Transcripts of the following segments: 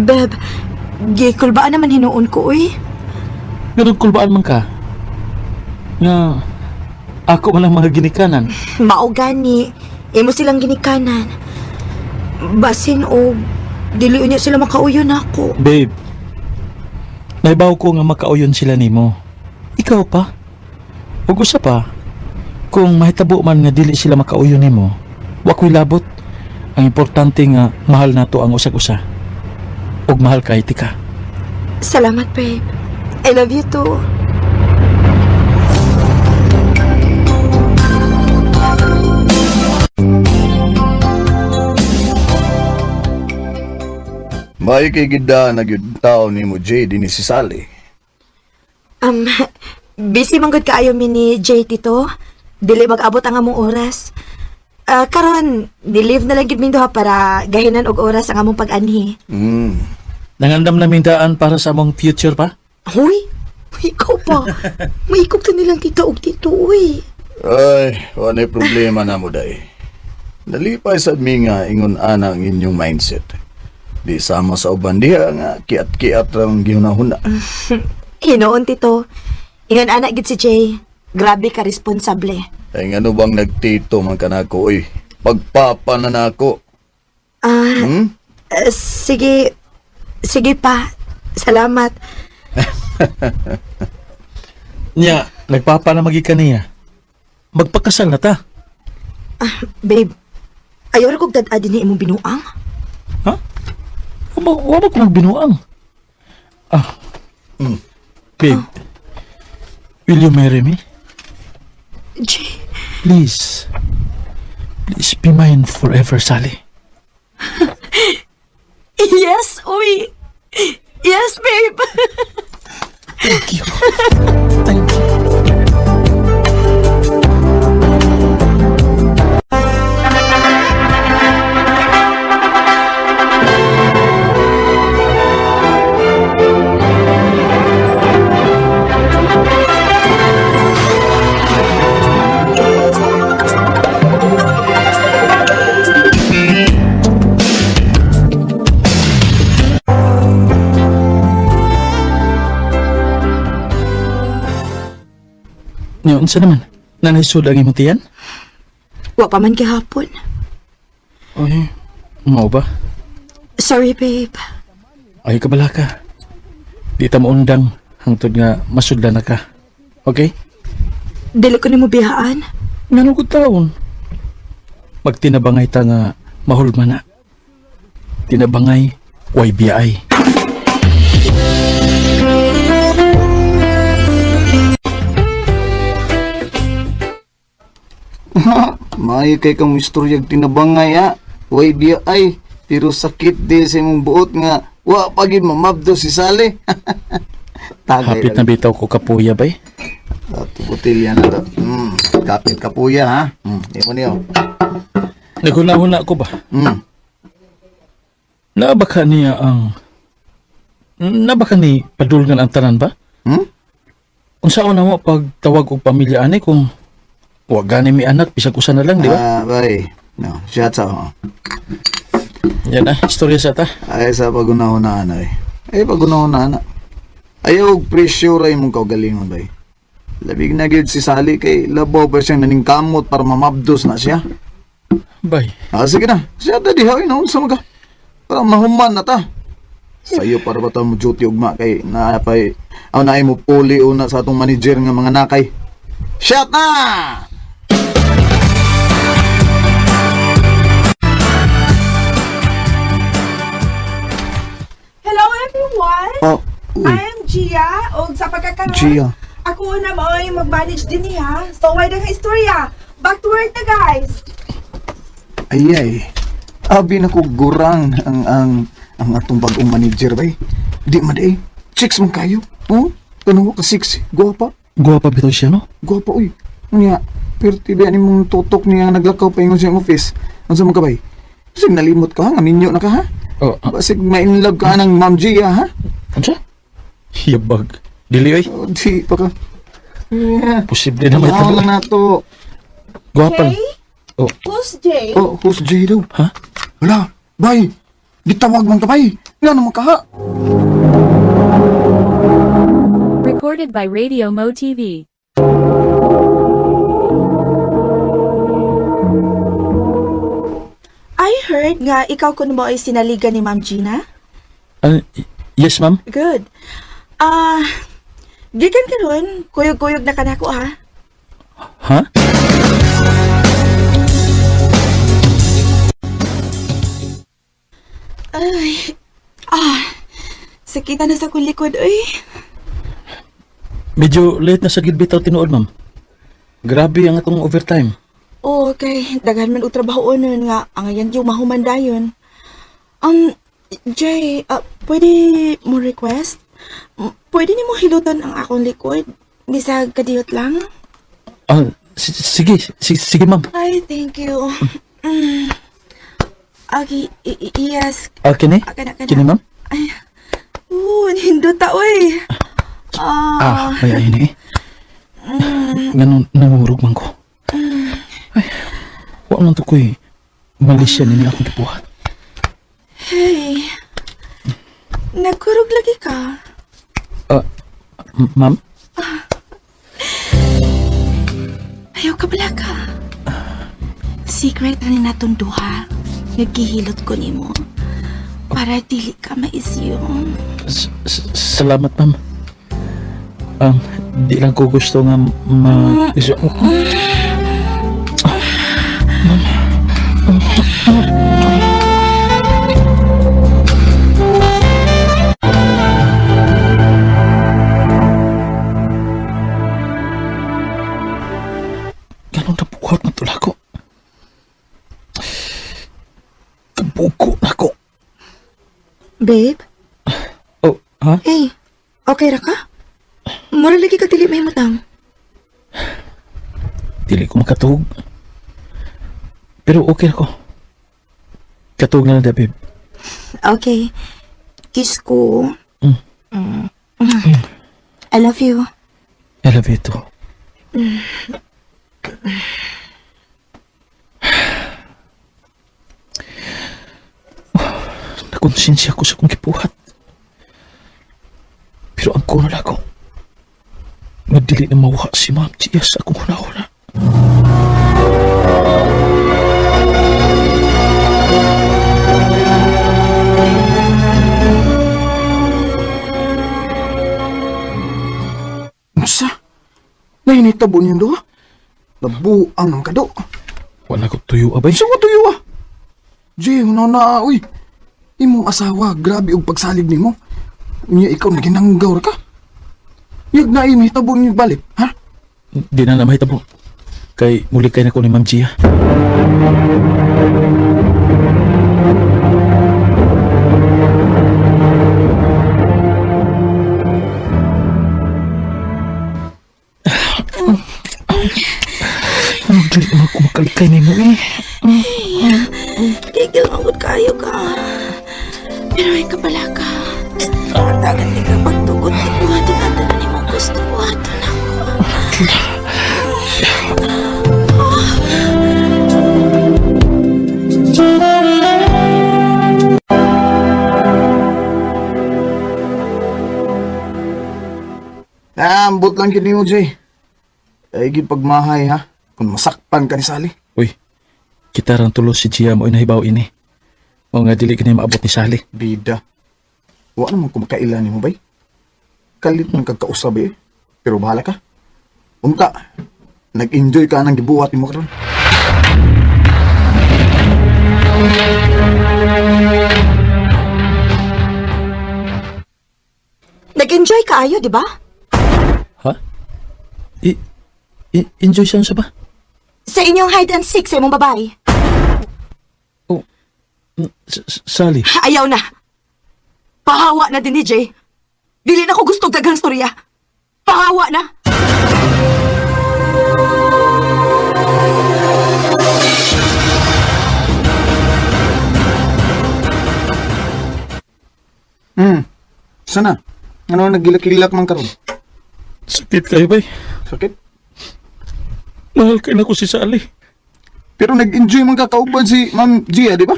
Beb, gikulbaan naman hinuon ko, uy. Ganun kulbaan man ka. Nga, ako man lang mga ginikanan. Mao gani, imo silang ginikanan. Basin o, dili unya sila makauyon ako. Babe, naibaw ko nga makauyon sila nimo. Ikaw pa? Ug usa pa, kung mahitabo man nga dili sila makauyon nimo, wa ko'y labot. Ang importante nga mahal nato ang usag-usa. Ug mahal kay tika. Salamat, babe. I love you too. May kay gida nagyud tao ni mo Jay din si Sally. Um, busy man gud kaayo mi ni JT to. Dili mag-abot ang among oras. Karon, di-leave na lang gid min duha para gahinan og oras ang among pag-anhi. Nangandam na daan para sa among future pa? Hoy, ikaw pa. Maikog ta nilang tita og tito, uy. Ay, wala problema na mo day. Nalipay sad mi nga ingon ana ang inyong mindset. Di sama sa uban diha nga kiat-kiat rang gihunahuna. Hinoon, tito. Ingon anak gid si Jay. Grabe ka responsable. Ay ngano bang nagtito man kanako oy. Pagpapa na nako. Sige. Sige pa. Salamat. Nya, nagpapa na magikan niya. Magpakasal na ta. Babe, ayaw ra kog dad-adi ni imong binuang. Ha? Wala ko magbinuang. Babe, will you marry me? Jay, Please. Please be mine forever, Sally. yes, uy. Yes, babe. Thank you. Thank you. Niyo, unsa naman? Nanaisod ang imong tiyan? Wa pa man gihapon. Ay, mao ba? Sorry, babe. Ay, kabala ka. Di ta maundang hangtod nga masudlan na ka. Okay? Dili ko nimo bihaan. Ngano ko taon? Magtinabangay ta nga mahulma na. Tinabangay, YBI. May kay kang mistoryag tinabangay ha. Way biya ay. Pero sakit di sa imong buot nga. Wa pagin mamabdo si Sally. Tagay Hapit na bitaw ko kapuya ba eh? Ito botelya na to. Kapit kapuya ha. Imo niyo. Naguna-huna ko ba? Nabaka niya ang... Nabaka ni padulgan ang tanan ba? Unsaon na mo pag tawag og pamilya ani kung wag gani mi anak bisag usa na lang, di ba? Bay. No, shots out. Yan na, istorya sa ta. Ay sa pagunahon na eh. Ay pagunahon na. Ayaw presyo ray mong kaugalingon bay. Labig na gyud si Sally kay labaw pa siyang naningkamot para mamabdos na siya. Bay. Sige na. Siya ta diha na unsa ka. Para mahuman na ta. Sayo para ba ta mo duty ugma kay naapay aw naay mo puli una sa atong manager nga mga nakay. Shut na! Hello everyone! Oh, I am Gia. O sa pagkakaroon, Gia. ako na mo ay mag-manage din niya. So, why na nga istorya? Back to work na, guys! Ay. Abi na ko gurang ang atong bagong manager bay. Di man eh. Chicks man kayo. Oh, tanong ka six. Guwapa. Guwapa bitaw siya, no? Guwapa uy. Nga, pero tiba ni mong tutok niya naglakaw pa ingon sa iyong office. Ano sa mga kabay? Kasi nalimot ka ha? Ngaminyo na ka ha? Oh, Basig ma-inlove ka ng Ma'am Gia ha? Ansa? Hiyabag. Dili ay. Oh, di pa ka. Yeah. Posible na may Ano talo. lang na to. Guwapa. Jay? Oh, Who's Jay? Oh, who's Gia daw? ha? Wala. Bay. Gitawag man ka bay. Nga naman ka ha. Recorded by Radio Mo TV. I heard nga ikaw kuno mo ay sinaligan ni Ma'am Gina. Yes, ma'am. Good. Gikan ka ron, kuyog-kuyog na kanako ha. Ha? Ay, sakitan na sa kong likod, ay. Medyo late na sa gid bitaw tinuod, ma'am. Grabe ang atong overtime. Okay, daghan man o trabaho nun nga, ang ayan yung mahumandayon. Jay, pwede mo request? Pwede ni mo hilutan ang akong likod? Bisag kadiyot lang? Sige, ma'am. Ay, thank you. Okay, yes. Kini? Kana. Kini, ma'am? Ay, hindot ta, oy. Kaya ini eh. Ganun, nangurog man ko. Ay, wala lang to ko'y Malaysia nini akong kipuhat. Hey, nagkurog lagi ka. Ma'am? Ayaw ka pala ka. Secret na ni natong duha. Nagkihilot ko ni mo. Para dili ka maisyon. Salamat, ma'am. Di lang ko gusto nga ganun na buhat na tula ko. Kabuko na ko. Babe? Oh, ha? Hey, okay ra ka? Mura lagi ka dili may mutang. Dili ko makatuog. Pero okay ako. Katuog na lang da, babe. Okay. Kiss ko. Mm. I love you. I love you too. Nakonsensya ko sa kong kipuhat. Pero ang kunal ako, madili na mawaka si Ma'am Gia sa akong hunahuna. Masa? Nainitabo niyo do? Nabuang ang kado. Wala ko tuyo, abay. Isa ko tuyo ah. Jay, na uy. Imong asawa, grabe og pagsalig nimo. Unya ikaw na ginanggaw ra ka. Yag na imihitabo niyo balik, ha? Di na mahitabo. Kay muli kay na ko ni Ma'am Gia. Dili mo ko makalikay ni mo eh. Tigil mangod kayo ka. Pero ay kapala ka. Tagan di ka pagtugot ni buhaton natin na ni mong gusto buhaton ako. Ambot lang gid nimo, Jay. Ay gid pagmahay ha. Kung masakpan ka ni Sally. Uy, kita rang tulos si Gia mo inahibaw ini. O nga dili kini maabot ni Sally. Bida. Wa naman ko makailan nimo bay. Kalit man kagkausab eh. Pero bahala ka. Unta, nag-enjoy ka nang gibuhat nimo karon. Nag-enjoy ka ayo, di ba? Ha? Enjoy siya sa ba? Sa inyong hide and seek sa imong babae. Oh, Sally. Ayaw na. Pahawa na din ni Jay. Dili na ko gusto daghang storya. Pahawa na. Sana? Ano nagilak-ilak man karon? Sakit kayo ba? Sakit? Mahal kayo na ko si Sally. Pero nag-enjoy man ka kauban si Ma'am Gia, di ba?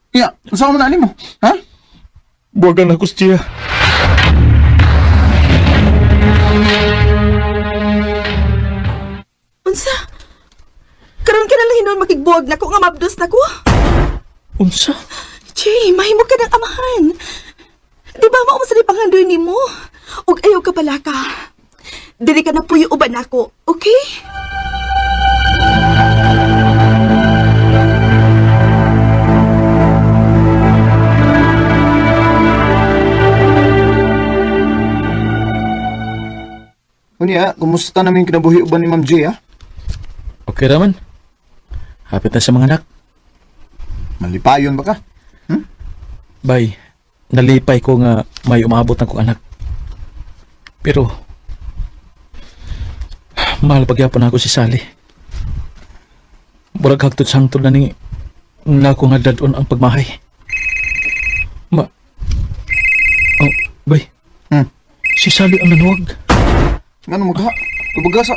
Ya, saan mo na mo? Ha? Buwagan ako siya. Unsa? Karon ka na lang hinon makigbuwag na ko nga mabdos na ko. Unsa? Jay, mahimo ka ng amahan. Di ba mao sa pangandoy ni mo? Ug ayaw ka pala ka. Dili ka na puyo uban ako, okay? Unya, kumusta namin kinabuhi uban ni Ma'am J, ha? Okay raman. Hapit na sa mga anak. Malipayon ba ka? Bay, nalipay ko nga may umabot ng kong anak. Pero, mahal pagyapon ako si Sally. Burag hagtod sangtod na ni nga ko nga dadon ang pagmahay. Oh, bay. Si Sally ang nanuwag. Ngano mo ka? Tubagasa.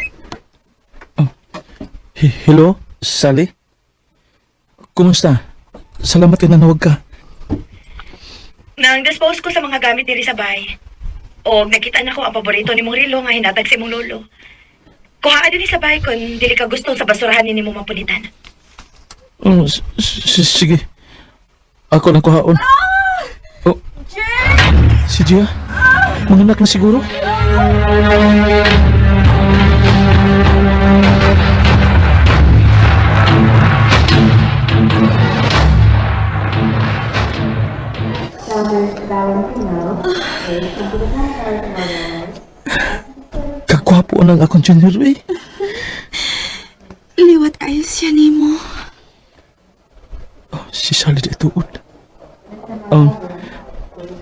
Hello, Sally? Kumusta? Salamat ka nanuwag ka. Nang dispose ko sa mga gamit diri sa bahay. O nakita na ko ang paborito ni mong rilo nga hinatag si mong lolo. Kuhaa din sa bahay kung dili ka gusto sa basurahan ni mo mapunitan. Oh, sige. Ako nang kuhaon. Oh, si Gia? Mga anak na siguro? Kagwapo ang akong junior eh. Liwat kayo siya ni mo. Oh, si Sally di tuod.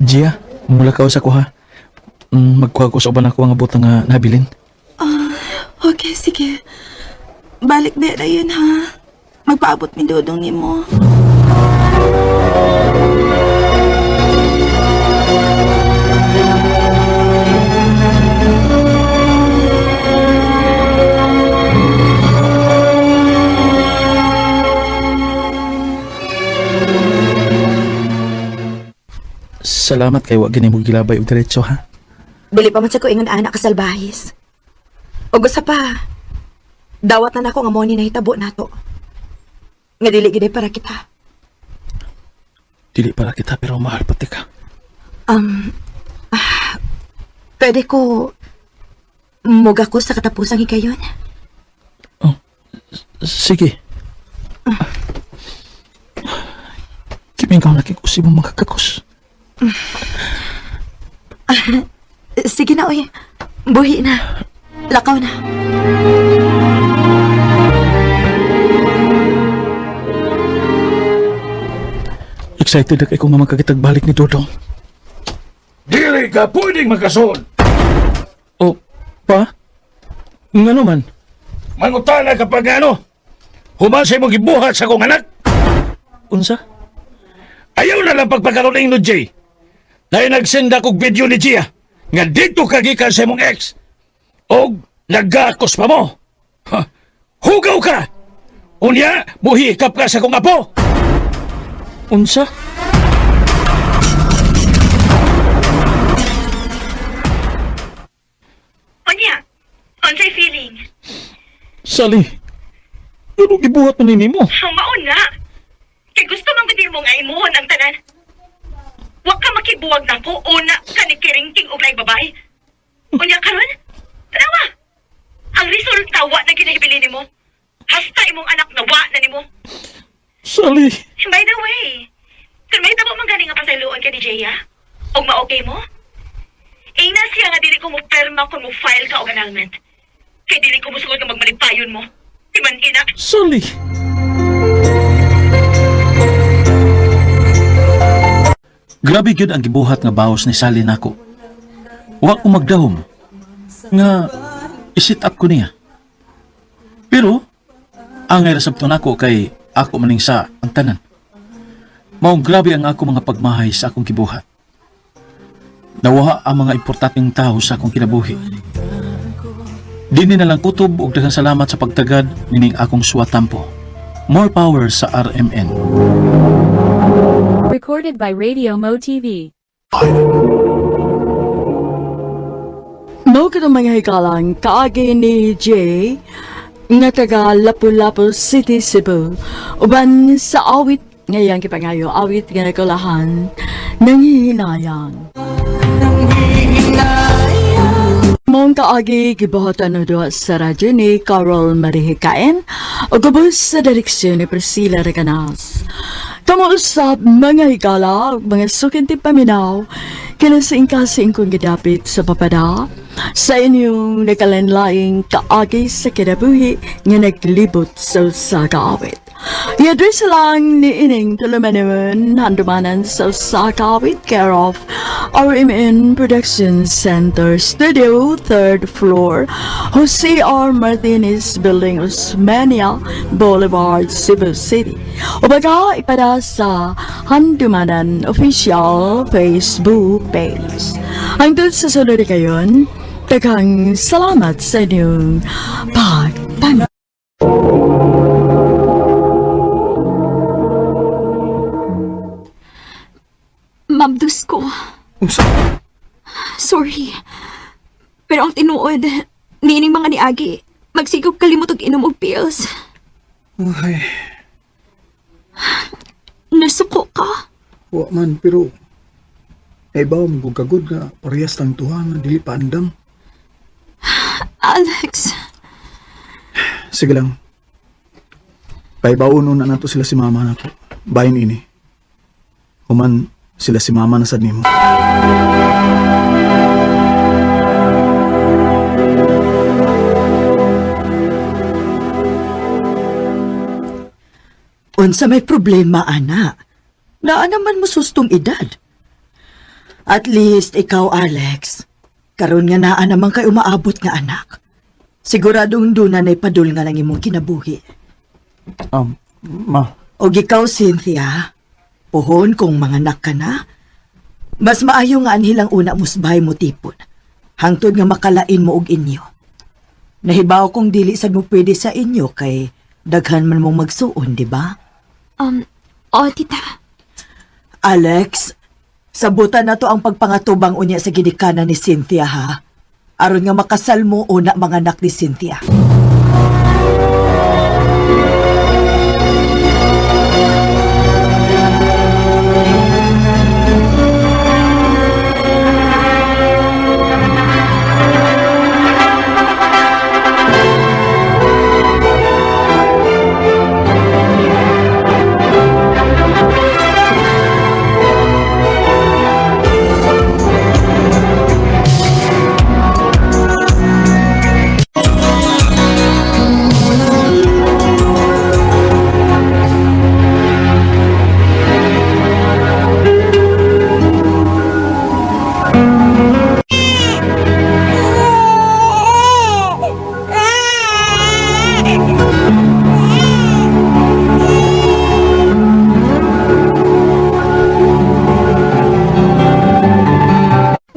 Gia, mula ka sa kuha. Magkuha ko sa uban ako ang abot nga nabilin. Okay, sige. Balik na yun, ha? Magpaabot mi dodong ni mo. Salamat kay wag gini mo gilabay og diretso ha. Dili pa man sa ko ingon anak kasalbahis. O gusto pa, dawat na nako nga mo ni nahitabo nato. Nga dili gid para kita. Dili para kita pero mahal pati ka. Pwede ko muga ko sa katapusang higayon. Sige. Kiming ka nakikusi mo mga kakos. Sige na, oy. Buhi na. Lakaw na. Excited na kay kung nga magkakitagbalik ni Dodong. Dili ka pwedeng magkason. Oh, pa? Nga naman. Mangutana kapag ano, humasay mo gibuhat sa kong anak. Unsa? Ayaw na lang pagpagkaroon ng Jay. Dahil nagsenda kong video ni Gia nga dito kagikan sa mong ex. O nagakos pa mo. Ha, hugaw ka! Unya, muhikap ka sa kong apo. Unsa? Onya, unsay feeling? Sally, ano gibuhat man nimo? Maon na. Kay gusto man gud mo nga imuhon ang tanan. Wa ka makibuwag na ko una ka ni kiringking og laing babae. Unya karon? Tanawa. Ang resulta wa na ginahibili nimo. Hasta imong anak na wa na nimo. Sally, By the way, kung may tabo man gani nga pasayloon ka ni Jaya, og ma-okay mo? Ina siya nga dili ko mo perma kung mo file ka og annulment. Kay dili ko mo sugod nga magmalipayon mo. Timan ina. Sally. Grabe gyud ang gibuhat nga bawas ni Sally nako. Wa ko magdahom nga isit up ko niya. Pero ang resepto nako kay ako maning sa ang tanan. Maong grabe ang ako mga pagmahay sa akong gibuhat. Nawaha ang mga importanteng tao sa akong kinabuhi. Dini na lang kutob og daghang salamat sa pagtagad nining akong suwatampo. More power sa RMN. Recorded by Radio Mo TV. Mao ka ng mga hikalang kaagi ni Jay nga taga Lapu-Lapu City, Cebu. Uban sa awit ngayang kipangayo, awit nga nakulahan nanghihinayang. Mong kaagi gibuhatan na doon sa radyo ni Carol Marihikain o gabos sa direksyon ni Priscilla Reganas. Kamuusap mga higala, mga sukinti paminaw, kinasing kasing kong gidapit sa papada, sa inyong nakalanlaing kaagi sa kinabuhi nga naglibot sa kaawit. I-address lang ni Ining Tulumanon, handumanan sa Sakawit, care of RMN Production Center, Studio, 3rd floor, Jose R. Martinez Building, Osmania Boulevard, Cebu City. O baga, ipada sa handumanan official Facebook page. Hangtod sa sunod kayon, daghang salamat sa inyong pagpanood. Mabdus ko. Unsa? Sorry. Pero ang tinuod, niining mga niagi, magsigog kalimot og inom og pills. Ay, Nasuko ka. wa man, pero ay ba mo kagod nga parehas lang tuha nga dili pa andam. Alex, Sige lang. Paibauno na nato sila si mama nako. Bayin ini. Human sila si mama na sad nimo. Unsa may problema, ana? Naa naman mo sustong edad. At least ikaw, Alex, karon nga naa naman kay umaabot nga anak. Siguradong doon na padul nga lang imong kinabuhi. Ma. O ikaw, Cynthia, puhon kung manganak ka na. Mas maayo nga anhilang una musbahay mo tipon. Hangtod nga makalain mo og inyo. Nahibaw kong dili sad mo pwede sa inyo kay daghan man mong magsuon, di ba? tita. Alex, sabutan na to ang pagpangatubang unya sa gidikanan ni Cynthia, ha? Aron nga makasal mo una manganak ni Cynthia.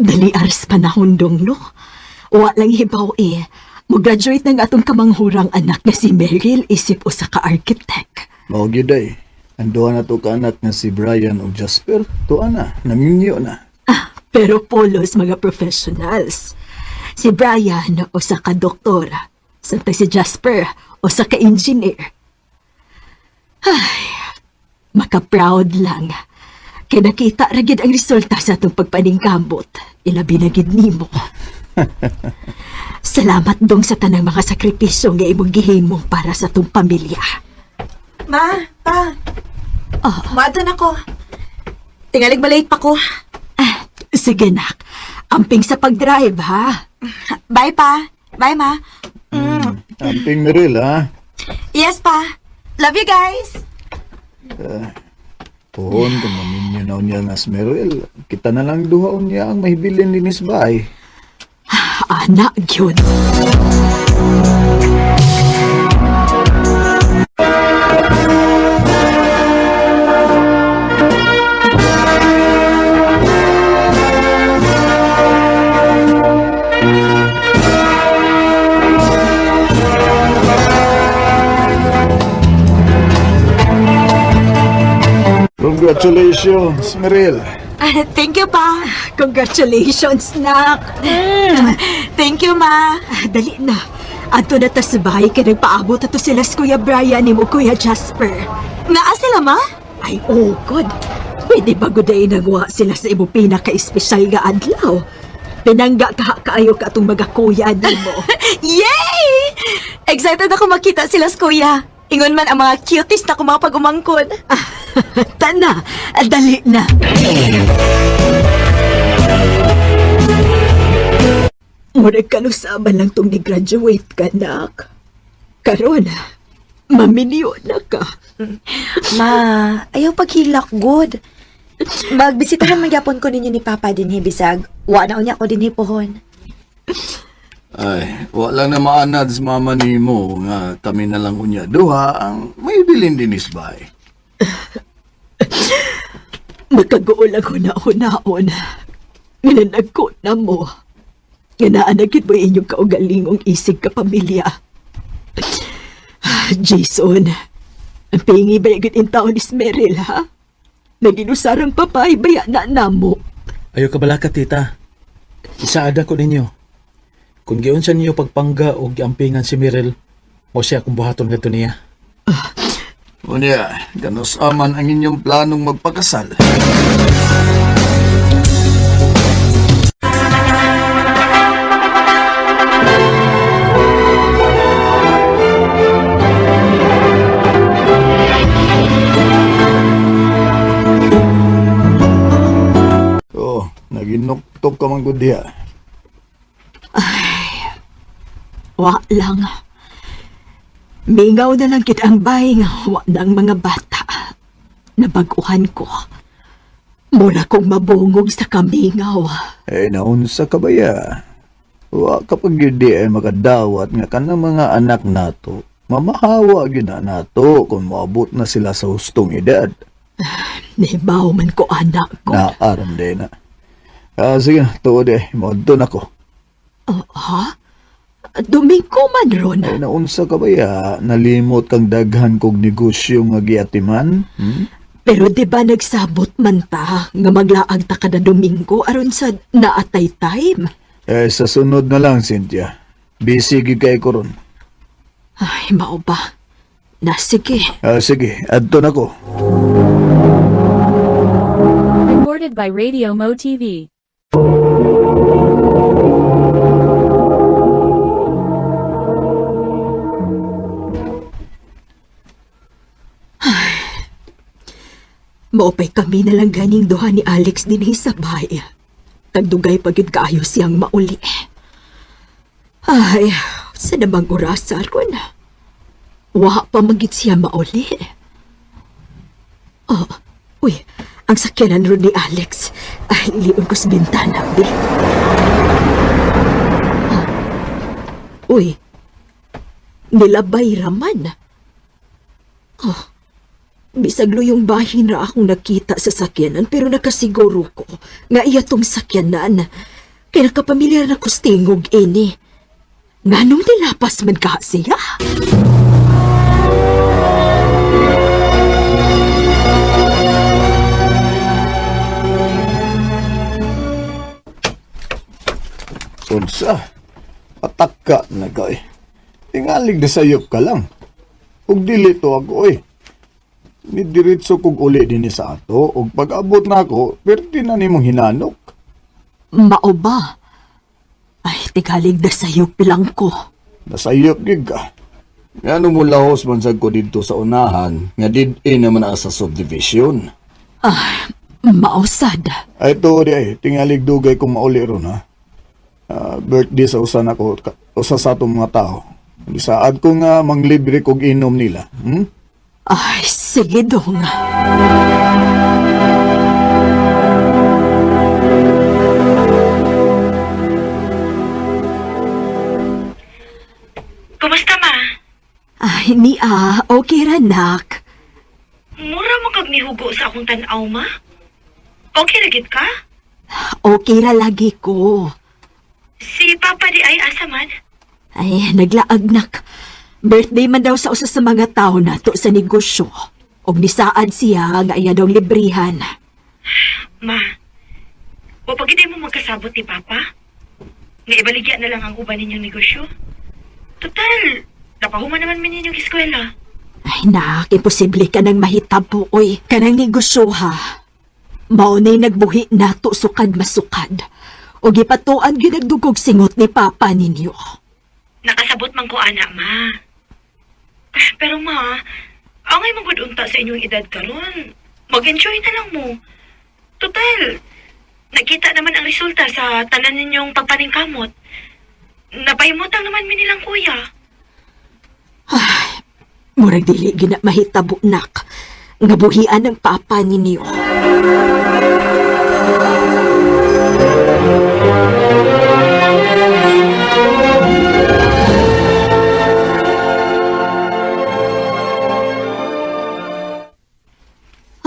Dali aras panahon dong, no? Wa lang hibaw Mo-graduate ng atong kamanghurang anak na si Meryl isip usa ka architect. Mao gyud ay. Anduha na to ka anak nga si Brian o Jasper. Tuwa na, naminyo na. Pero polos mga professionals. Si Brian usa ka doktor. Samtang si Jasper usa ka engineer. Ay, maka-proud lang. Kaya nakita ra gyud ang resulta sa atong pagpaningkamot. Ilabi na gyud nimo. Salamat dong sa tanang mga sakripisyo nga imong gihimo para sa tong pamilya. Ma, pa. Maadto na ko. Tingalig malate pa ko. Sige nak, amping sa pag-drive ha. Bye, pa. Bye, ma. Amping Meryl, ha? Yes, pa. Love you guys. Pohon kung maminyo na niya nga si Meryl. Kita na lang duhaon niya ang mahibilin din isbay. Anak yun. Congratulations, Meril. Thank you, pa. Congratulations, nak. Thank you, ma. Dali na. Ato na ta sa bahay kaya nagpaabot ato sila sa Kuya Brian ni mo Kuya Jasper. Naa sila, ma? Ay, oh, good. Pwede ba guday nagawa sila sa imo pinaka-espesyal nga adlaw? Pinangga kaayo ka atong mga kuya di mo. Yay! Excited ako makita sila sa kuya. Ingon man ang mga cutest na mga pag-umangkon. Tana, dali na. Murag kanusama lang tong ni-graduate ka, nak. Karon, maminiyo na ka. Ma, ayaw paghilak, good. Magbisitahan magyapon ko ninyo ni Papa din bisag. Wa na unya ko din pohon. Ay, wala na maanad sa mama ni mo nga kami na lang unya duha ang may bilin din isbay. Makaguol ako na hunaon. Nginanag ko na mo. Nganaanagit mo inyong kaugalingong isig ka pamilya. Jason, ang pingi ba yung in taon ni Meryl, ha? Naginusarang papay, baya na namo. Ayaw ka bala ka, tita. Isaada ko ninyo. Kung giyon sa ninyo pagpangga o giampingan si Mirel, o siya kung buhaton ka niya. Unya, ganos aman ang inyong planong magpakasal. Oh, naginuktok ka man gud diha. Wa lang. Mingaw na lang kita ang bahay nga wa ng mga bata. Nabaguhan ko. Mula kong mabungog sa kamingaw. Eh, naunsa ka ba ya? Wa kapag yun di ay makadawat nga kanang mga anak nato. Mamahawa yun na nato kung maabot na sila sa hustong edad. Nibaw man ko anak ko. Naaram din na. Sige, tuod eh. Maudto na ko. Ha? Domingo man ron. Ay, naunsa ka ba ya? Nalimot kang daghan kog negosyo nga giatiman? Pero di ba nagsabot man ta nga maglaag ta kada Domingo aron sa naatay time? Eh, sa sunod na lang, Cynthia. Busy gid kay ko ron. Ay, mao ba? Na sige. Sige, adto na ko. Recorded by Radio Mo TV. Maupay kami na lang ganing duha ni Alex din sa bahay. Tagdugay pagid kaayo siyang mauli. Ay, sa namang oras aron. Wa pa magit siya mauli. Oh, uy, ang sakyanan ron ni Alex. Ay, liun ko sa bintana, bi. Uy, nilabay raman. Oh, bisag luyong bahin ra akong nakita sa sakyanan pero nakasiguro ko nga iya tong sakyanan. Kaya nakapamilyar na kustingog ini. Nganong nilapas man ka siya? Unsa? Atak ka na kay. Tingalig na sayop ka lang. Ug dili to ako eh. Nidiritso kog uli din sa ato ug pag-abot na ako, perti na nimong hinanok. Mao ba? Ay, tigalig na sayop lang ko. Nasayop gid ka. Ngano mo lahos man sad ko didto sa unahan nga did-in naman na sa subdivision. Mausad. Ay to di ay tingalig dugay kong mauli ron ha. Birthday sa usa nako usa sa atong mga tao. Isaad ko nga manglibre kog inom nila. Ay, sige dong. Kumusta, ma? Ay, okay ra, nak. Mura mo kag nihugo sa akong tanaw, ma? Okay ra gid ka? Okay ra lagi ko. Si Papa di ay asa man? Ay, naglaag nak. Birthday man daw sa usa sa mga tao nato sa negosyo. Og nisaad siya nga iya daw librihan. Ma, o pag hindi mo magkasabot ni Papa, nga ibaligya na lang ang uban ninyong negosyo. Total, napahuman naman min ninyong eskwela. Ay nak, imposible ka nang mahitabo, oy. Kanang negosyo ha. Maunay nagbuhi nato sukad masukad. O gipatuan ginagdugog singot ni Papa ninyo. Nakasabot man ko, anak, ma. Pero ma, angay mong unta sa inyong edad karon. Mag-enjoy na lang mo. Total, nakita naman ang resulta sa tanan ninyong pagpaningkamot. Napahimutang naman mi nilang kuya. Murag dili gina mahitabo nak. Nga buhian ng Papa ninyo.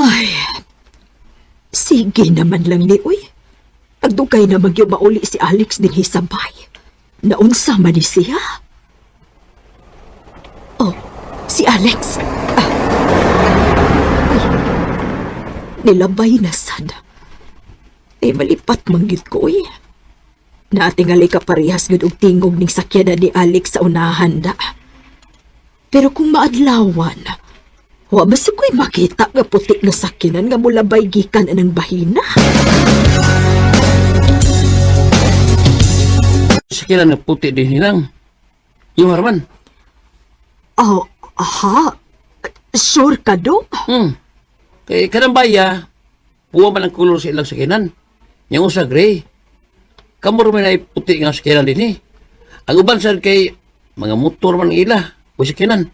Ay, sige naman lang ni uy. Agdugay na magyo mauli si Alex din hisabay. Naunsa man ni siya? Oh, si Alex. Ay, nilabay na sad. Ay malipat manggit ko eh. Natingali ka parehas gud og tingog ning sakyanan ni Alex sa unahan da. Pero kung maadlawan, wa ba si ko'y makita nga puti nga sakyanan nga mulabay gikan anang bahina? Sakiran na puti din nilang. Yung Harman. Oh, aha. Sure ka dong? Kay kanang baya, puwa man ang kulor sa ilang sakinan. Yung usa gray. Kamuro man ay puti nga sakinan din eh. Ang uban sad kay mga motor man ang ila. O sakinan.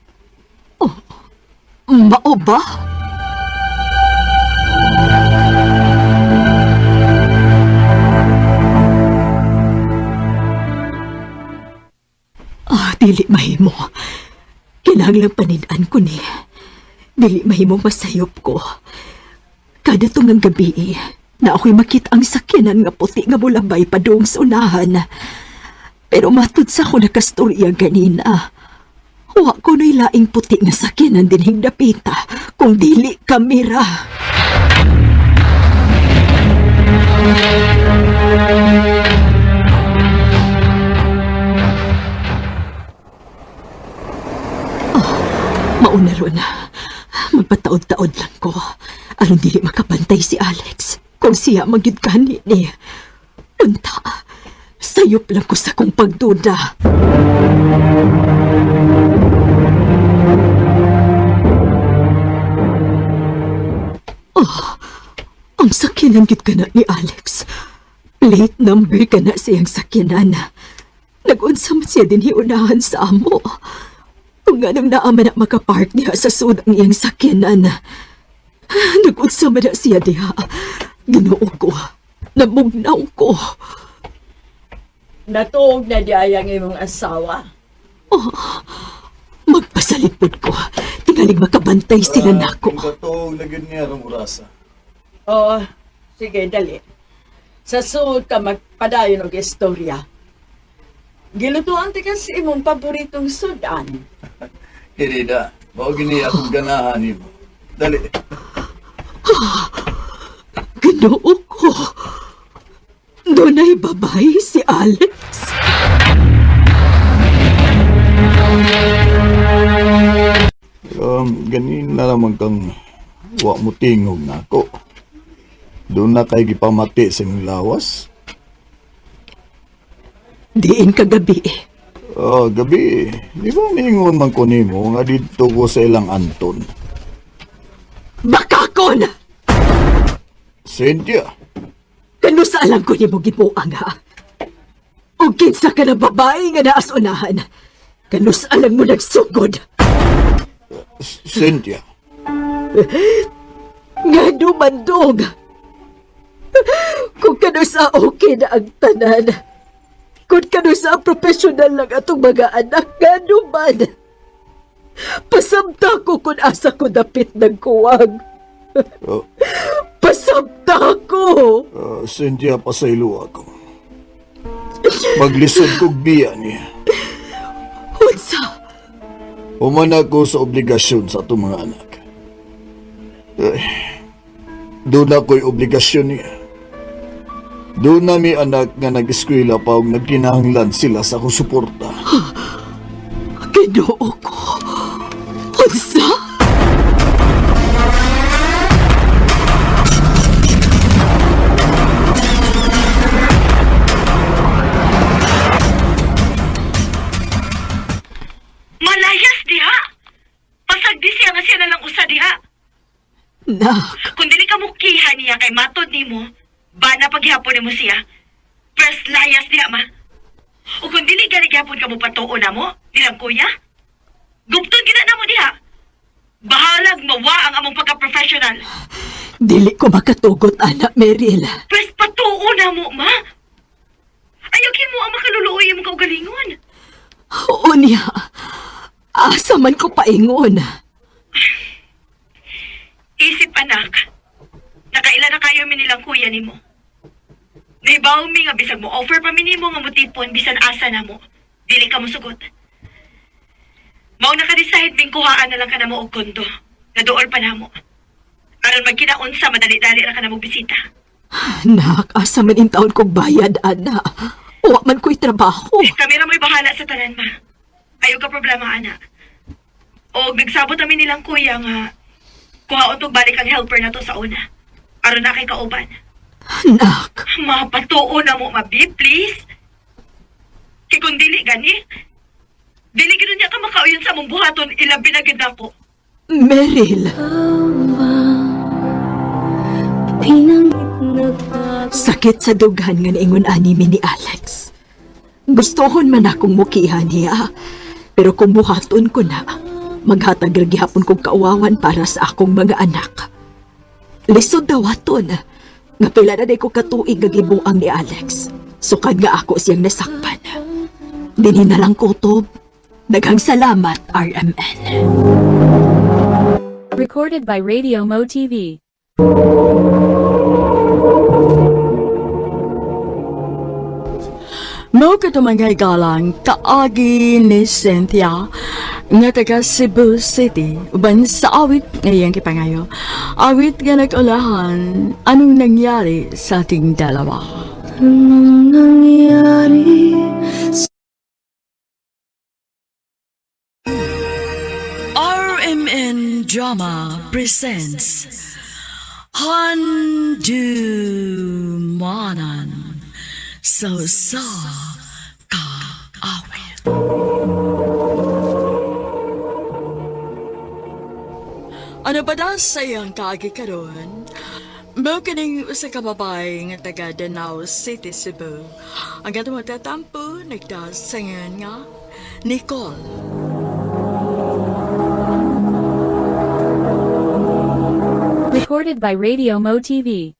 Mao ba? Dili mahimo. Kinahanglang paninaan ko ni. Dili mahimo masayop ko. Kada tungang gabi, na ako'y makita ang sakyanan nga puti nga bulabay padung sa unahan. Pero matud sa ako nakastorya ganina. Wa ko na'y laing puti nga sakyanan din higdapita kung dili kamera. Mauna ron. Magpataod-taod lang ko. Aron dili makabantay si Alex. Kung siya magyud gani ni. Unta, sayop lang ko sa kong pagduda. Ang sakyanan gid ka na ni Alex. Plate number ka na siyang sakyanan. Nag-unsa man siya din hiunahan sa amo. Kung anong naaman na makapark niya sa sudang iyang sakyanan. Nag-unsa man na siya diha. Ginoo ko. Namugnaw ko. Natuog na diyayang imong asawa. Magpasalipod ko. Tingaling makabantay sila nako. Katong lagyan niya ng orasa. Oo, sige, dali. Sa suod ka magpadayon og istorya. Gilutuan ti kasi imong paboritong sudan. Hirida, mao gini akong ganahan nimo. Dali. Ginoo ko. Doon ay babae si Alex. Ganin na naman kang wa mo tingog na ako. Doon na kay gipamati sa imong lawas. Diin kagabi. Gabi. Di ba ningon man ko nimo nga dito ko sa ilang Anton? Bakakon! Cynthia, Kano sa alam ko ni mo gibuang ha? O kinsa ka na babae nga naas unahan? Kano sa alam mo nagsugod? Cynthia. Nga dumandong. Kung kano sa okay na ang tanan. Kung kano sa professional lang atong mga anak, nga duman. Pasamta ko kung asa ko dapit ng kuwag. Pasamta ko! Cynthia, pasaylo ako. Maglisod kog biya niya. Unsa? Human ako sa obligasyon sa atong mga anak. Doon na ko'y obligasyon niya. Doon na mi anak nga nag-eskwela pa og nagkinahanglan sila sa akong suporta. Ginoo ko. Unsa? Malayas diha. Pasag di siya nga siya na lang usa diha. Nak, Kung dili ka mukihan niya kay matod nimo, bana paghihapon nimo siya. First layas diha ma. O kung dili gani gihapon ka mo patuo na mo, dilang kuya. Gupton gina na mo diha. Bahalag mawa ang among pagka-professional. dili ko makatugot, anak Meryl. First patuo na mo, ma. Ayogin mo ang makaluluoy mo kaugalingon. Oo niya. Asa man ko paingon. Isip anak, nakaila na kayo mi nilang kuya nimo. Naibaw mi nga bisag mo offer pa mi nimo nga mutipon bisan asa na mo. Dili ka mo sugot. Mao naka-decide ming kuhaan na lang ka na mo og kondo. Naduol pa na mo. Aron magkinaunsa madali-dali ra ka na mo bisita. Nak, asa man in taon kong bayad, ana. Wa man ko'y trabaho. Kami ra mo'y bahala sa tanan ma. Ayaw ka problema ana. O nagsabot kami nilang kuya nga kuhaon tog balik ang helper na to sa una. Aron na kay kauban. Nak, Mapatuo na mo, mabi, please. Kay kung dili gani, dili gano'n niya ka makauyon sa mong buhaton, ilabi na gid ako. Meryl. Sakit sa dughan nga naingon anime ni Alex. Gustohon man akong mukihan niya, pero kung buhaton ko na, maghatag ra gihapon kong kauwawan para sa akong mga anak. Lisod daw aton, nga pila na day ko katuig nga gibuang ni Alex. Sukad nga ako siyang nasakpan. Dini na lang kutob. Daghang salamat, RMN. Recorded by Radio Mo TV. Mo katumangay galang kaagi ni Cynthia nga taga Cebu City uban sa awit ngayang kipangayo. Awit nga nag-ulahan anong nangyari sa ating dalawa. RMN Drama presents Handumanan So Ka Awit. Ano ba daw sa iyang kaagi karon? Mo kining usa ka babae nga taga Danao City, Cebu. Ang ato matatampo nagdasangan nga Nicole. Recorded by Radio Mo TV.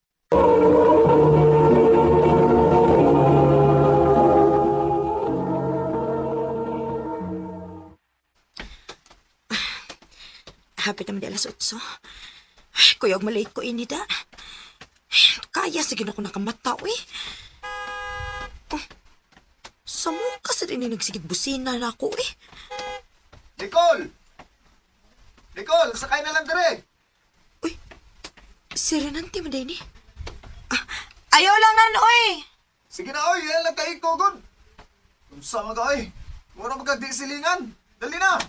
Hapit naman di alas 8. Ay, kuya, huwag malate ko ini da. Kaya, sige na ako nakamata, eh. Oh, sa mukha sa rin nagsigig busina na ako, eh. Nicole! Nicole, sakay na lang dire! Si Renante mo din, eh. Ayaw lang nan, oy! Sige na, oy! Yan lang kayo ko, good! Kung sama ka, oy! Mura magka-disilingan! Dali na!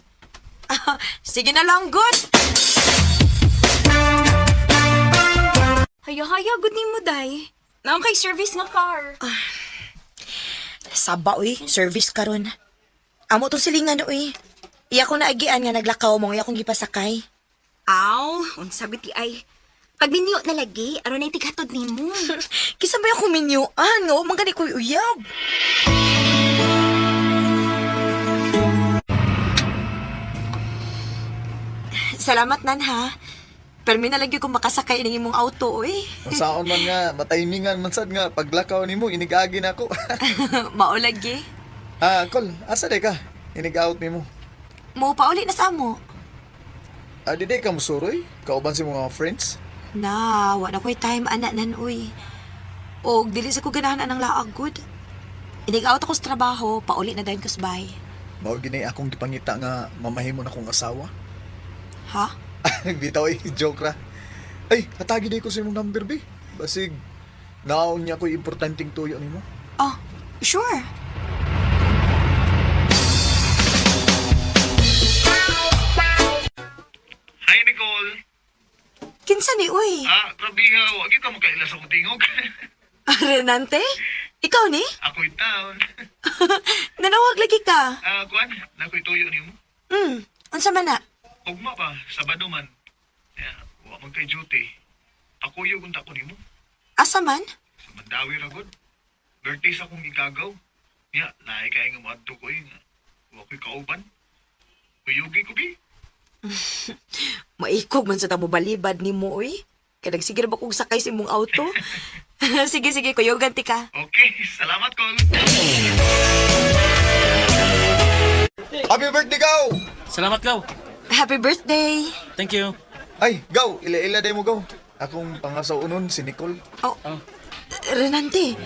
Sige na lang, good! Haya-haya, good ni mo, day. Naong kay service nga car. Saba, oy. Service karon. Amo tong silingan, oy. Iya ko naagian nga naglakaw mo, iya kong gipasakay. Aw, unsa biti ay. Pag minyo na lagi, aron na itigatod ni mo. Kisa ba yung kuminyuan? Nga, huwag mangani ko'y uyab. Salamat, nan, ha? Pero may nalagyan kong makasakay ng imong auto, eh. Masaon man nga, matimingan man sad nga, paglakaw ni mo, inigagi na ako. Maulagi. Kol, asa de ka? Inig-out ni mo. Mo pauli na sa mo. Di ka musuroy? Kauban si mga friends? Na, wala ko'y time, anak, nan, uy. O, dili sa ko ganahan anang laag, good. Inig-out ako sa trabaho, pauli na dahil kusbay. Mao gini akong gipangita nga mamahimo na akong asawa. Ha? Bitaw joke ra. Ay, hatagi day ko sa imong number, be. Basig, naon niya ko importanteng tuyo nimo. Oh, sure. Hi, Nicole. Kinsa ni, uy? Grabe ha. Huwag ka makaila sa kutingog. Renante? Ikaw ni? Ako in town. Nanawag lagi ka. Kuan, nakoy tuyo ni mo. Unsa man na? Ugma pa, Sabado man. Huwag magkay duty. Takuyo kung tako ni mo. Asa man? Sa Mandawi ragod. Birthday sa kong igagaw. Lahi kaya nga maadto ko yung huwag ko'y kauban. Uyugi ko, bi. Maikog man sa tamo balibad ni mo, uy. Kaya nagsigil ba kong sakay sa imong auto? Sige, kuyo, ganti ka. Okay, salamat, Col. Happy birthday, Gaw! Salamat ka. Happy birthday! Thank you. Ay, Gaw, ila-ila day mo, Gaw. Akong pangasaunon, si Nicole. Oh, Renante.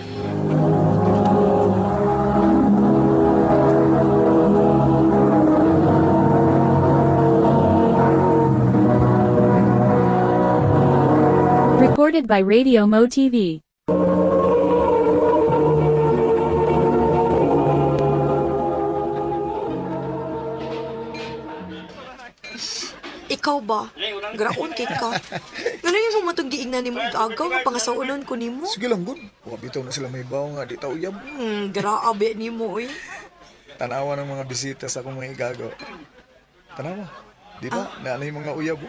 Recorded by Radio Mo TV. Ikaw ba? Graon kay ka. Ganun yung matong giingnan ni mo agaw, pangasaunon ko ni mo. Sige lang, good. Huwag bitaw na sila may bawo nga, di tao uyab. Graabe ni mo, uy. Tanawa ng mga bisita sa akong mga igago. Tanawa. Di ba? Naanay mga uyab.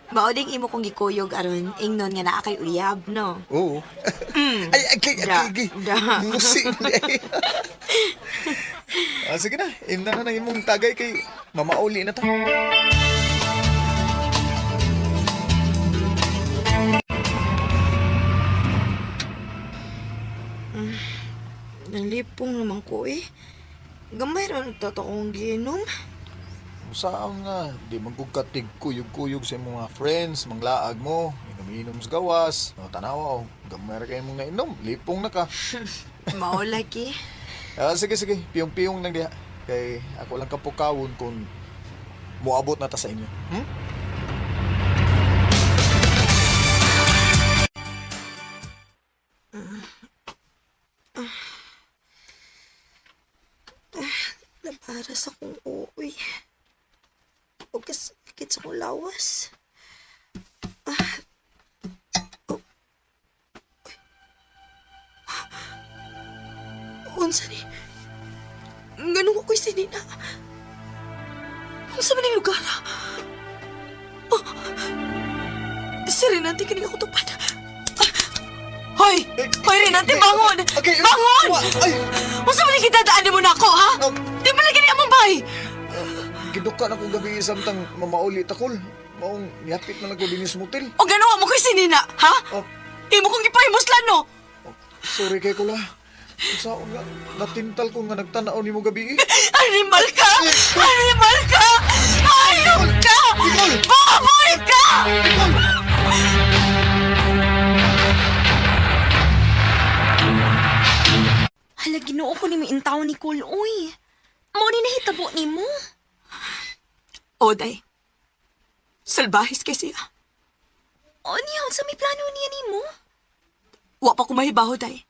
Mauding imo kong gikuyog aron ingnon nga naa kay uyab, no? Oo. Ay, Musi. Sige na. Imna na imong tagay kay mamauli na ta. Nalipong naman ko eh. Gamay ra nagtatakong giinom. Saan nga, di magkugkatig kuyog-kuyog sa imong mga friends, manglaag mo, inom-inom sa gawas. O, tanawa, gamay ra kayo mong nainom, lipong na ka. Mao lagi. Sige, piyong-piyong lang diha. Kay ako lang kapukawon kung muabot na ta sa inyo. Para sa kong uwi. O kasakit sa kong lawas. Unsa ni? Ganun ako'y sinina. Unsa man yung lugar? Si Renante kinig ako tupad. Hoy! Hoy, Renante, bangon! Okay, Bangon! Ay! Unsa man yung kitadaan mo na ako, ha? Di mo lagi niya mong bay! Giduka na kong gabi samtang mamauli takol. Maong niyapit na lang ko din sa motel. O ganawa mo ko'y sinina, ha? Oh. Imo kong gipahimuslan, no? Sorry kay Kula. Saan nga, natintal ko nga nagtanaw ni mo gabi. Animal ka! Animal ka! Hayop ka! Baboy ka! Hala, ginoo ko ni mo intaw ni Cole, uy. Mo ni nahitabo ni mo. Oday, salbahis kay siya. O niya, sa may plano niya ni mo? Wa pa ko mahibaho, day.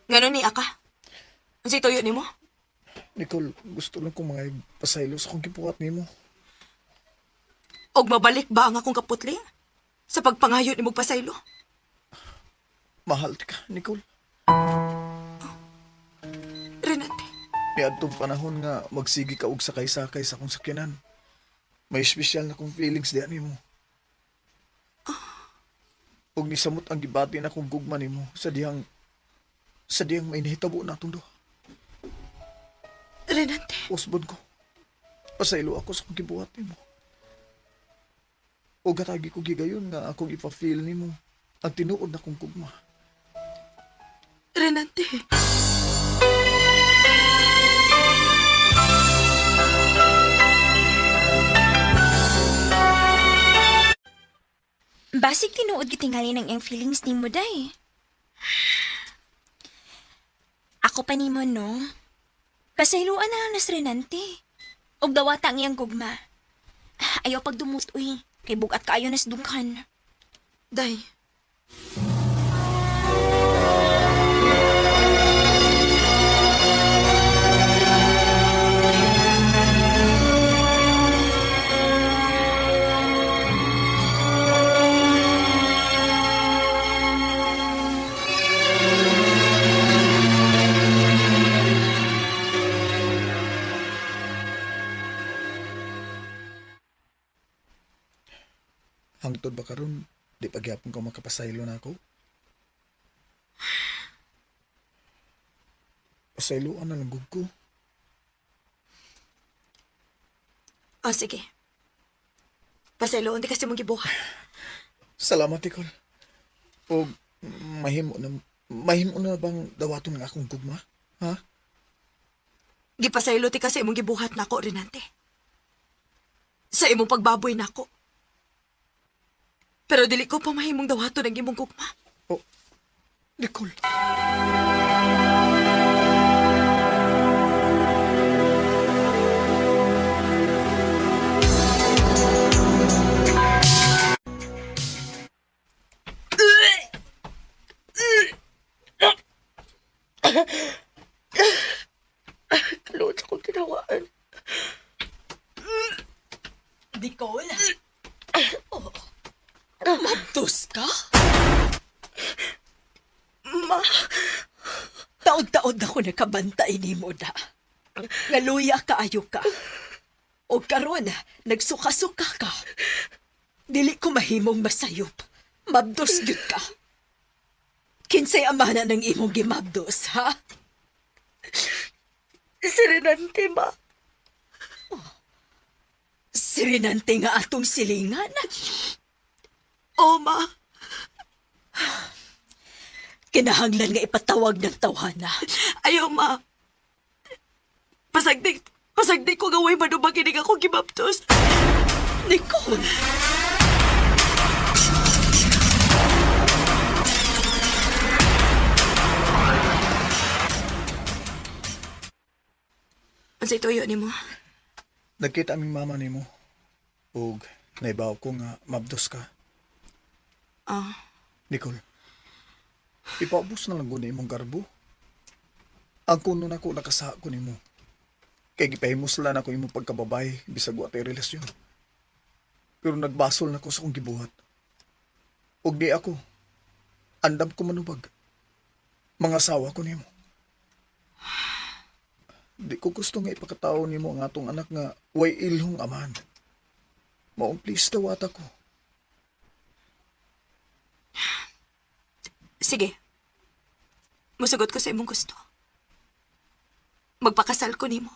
Ganon ni Aka. Ang si Toyo ni mo? Nicole, gusto lang kong mga pasaylo sa kong kipukat ni mo. Og mabalik ba ang akong kaputli? Sa pagpangayon ni mong pasaylo? Mahal ka, Nicole. Renante, Niadtong panahon nga magsigi ka og sakay-sakay sa akong sakyanan. May espesyal na kong feelings diyan ni mo. Og nisamot ang gibati na kong gugma ni mo sa diyang may nahitabo na itong doha. Renante. Usbod ko. Pasaylo ako sa kong gibuhat ni mo. O gatagi ko gigayon nga akong ipa-feel ni mo ang tinuod na kong gugma. Renante. Basig tinuod gitingali ng iyang feelings ni mo, day. ako pa nimo, no? Pasayloan na lang nas Renante. Og dawata ang iyang gugma. Ayaw pagdumot, uy. Kay bugat kaayo nas dungkan. Day, Hangtod ba karon, di pagyapon ko makapasaylo na ako? Pasayloan na lang gud ko. oh sige. Pasayloon di kasi mong gibuhat. Salamat, Nicole. O mahimo na bang dawaton nga akong gugma? Ha? Gipasaylo ti kasi imong gibuhat nako, Renante. Sa imong pagbaboy nako. Pero dili ko pa mahimong dawaton ang imong gugma. O, Nicole. Kalot akong tinawaan. Nicole? Oh. Mabdos ka? Ma, Taod-taod ako nakabantay ni mo na. Ngaluya kaayo ka. O karon, nagsuka-suka ka. Dili ko mahimong masayop. Mabdos gyud ka. Kinsay amana ng imong gimabdos, ha? si Renante, ma. Sirinante nga atong silingan. Oh, ma. Kinahanglan nga ipatawag ng tawhana. Ayaw, ma. Pasagdi ko gaway manubang kinig ako gibaptos. Nicole! Unsay tuyo ni mo? Nagkita aming mama nimo. Ug naibaw ko nga mabdos ka. Ah, Nicole, ipaubos na lang ko na imong garbo. Ang kuno na ko nakasa ko nimo. Kay gipahimusla na ko imong pagkababay bisag wa tay relasyon. Pero nagbasol na ko sa kong gibuhat. Ug di ako, andam ko manubag. Mga asawa ko nimo. Di ko gusto nga ipakatao nimo ang atong anak nga way ilhong amahan. Maong please tawat ako. sige. Musugot ko sa imong gusto. Magpakasal ko nimo.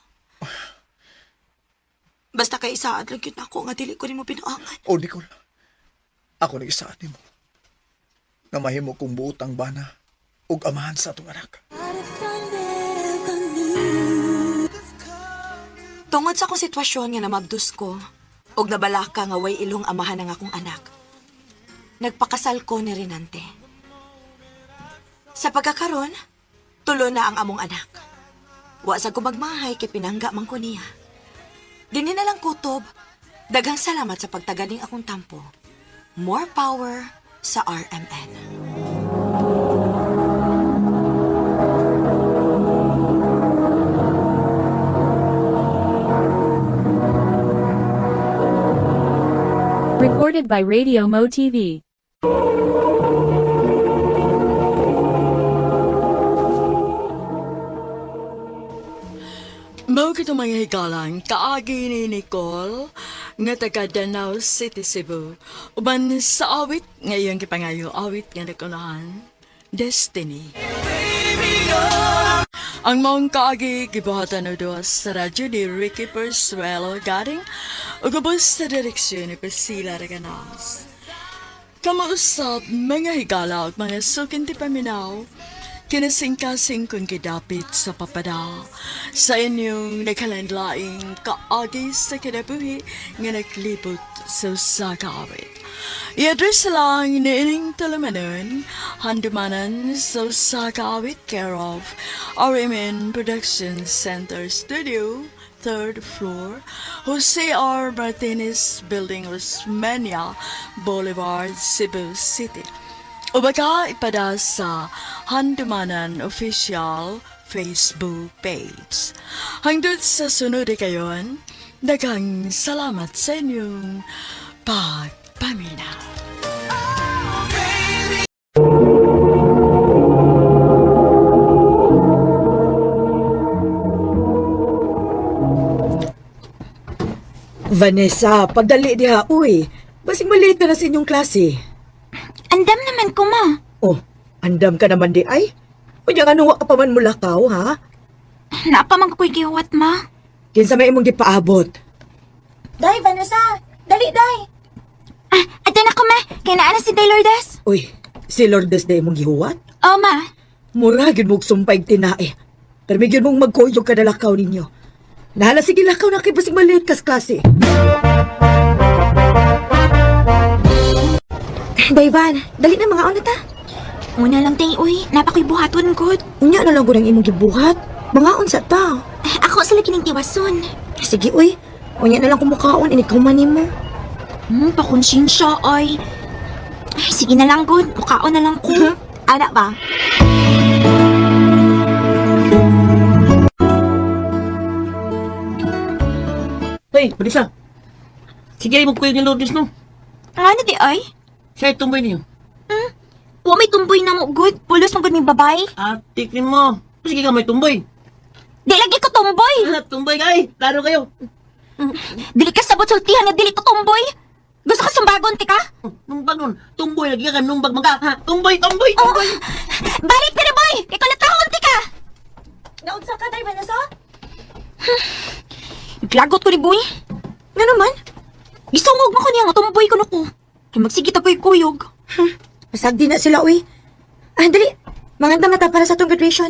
Basta kay isaad lang yun ako nga dili ko nimo pinuangan. O Nicole, ako nag-isaad nimo. Nga mahimo kong buotang bana ug amahan sa atong anak. Tungod sa akong sitwasyon nga namabdos ko, og nabalaka nga way ilong amahan ng akong anak, nagpakasal ko ni Renante. Sa pagkakaron, tulo na ang among anak. Wa sa ko magmahay kay pinangga man ko niya. Dini na lang kutob, daghang salamat sa pagtaganing akong tampo. More power sa RMN. Recorded by Radio Mo TV. Mao kito mga hikalang kaagi ni Nicole nga taga Danau City, Cebu. Uban sa awit ngayon kipangayo awit nga nakunahan Destiny. Ang mong kaagi gibuhatan na doon sa radyo ni Ricky Persuelo galing ugabos sa direksyon ni Priscilla Reganas. Kamuusap mga higala at mga sukin ti paminaw Kinasingkasing kong gidapit sa papada sa inyong nakalandlaing kaagi sa kinabuhi nga naglibot sa sagawit. I-address lang ni ining talamanon, handumanan sa sagawit care of RMN Production Center Studio, 3rd floor, Jose R. Martinez Building, Osmeña Boulevard, Cebu City. O baka ipada sa Handumanan Official Facebook page. Hanggang sa sunod kayon, daghang salamat sa inyong pagpaminaw. Vanessa, pagdali diha, uy. Basing maliit na sa inyong klase. Andam naman ko, ma. Oh, andam ka naman di ay. Kunya nga nuwa ka pa man mulakaw, ha? Napamang ko'y giwat, ma. Kinsa may imong gipaabot. Day, Vanessa. Dali, day. Ato na ko, ma. Kaya naana si Day Lourdes. Uy, si Lourdes na imong gihuwat? Oo, ma. Muragin mong sumpay tinae. Karmigyan mong magkuyog ka na lakaw ninyo. Nahala sige lakaw na kay basing maliit kas klase. Dayvan, dali na mga ta. Una lang, day, uy. Napakoy buhaton, good. Unya na lang ko ng imong gibuhat. Mga unsa ta. Ako sila kining tiwason. Sige uy, unya na lang kumukaon inikuman nimo. Pakonsensya, ay. Sige na lang, good. Mukaon na lang ko. Anak ba? Hey, Vanessa. Sige, mo kuya ni Lourdes, no? Ano di, ay? Siya tumboy niyo. Wa may tumboy na mo, good. Pulos mo, good, may babay. Atik ni mo. Sige ka may tumboy. Di lagi ko tumboy. Tumboy ka eh. Laro kayo. Dili ka sabot sultihan na dili ko tumboy. Gusto ka sumbagon, tika? Numbag nun. Tumboy lagi ka numbag maga. Ha? Tumboy, tumboy, tumboy. Balik ka na, boy! Ikaw na tahon, tika! Naunsa ka day Vanessa? Glagot ko ni boy. Nga naman? Gisungog mo ko niya nga tumboy ko na ko. Kaya magsigit ako'y kuyog. Masagdi na sila uy. Dali. Manganda mata para sa tong graduation.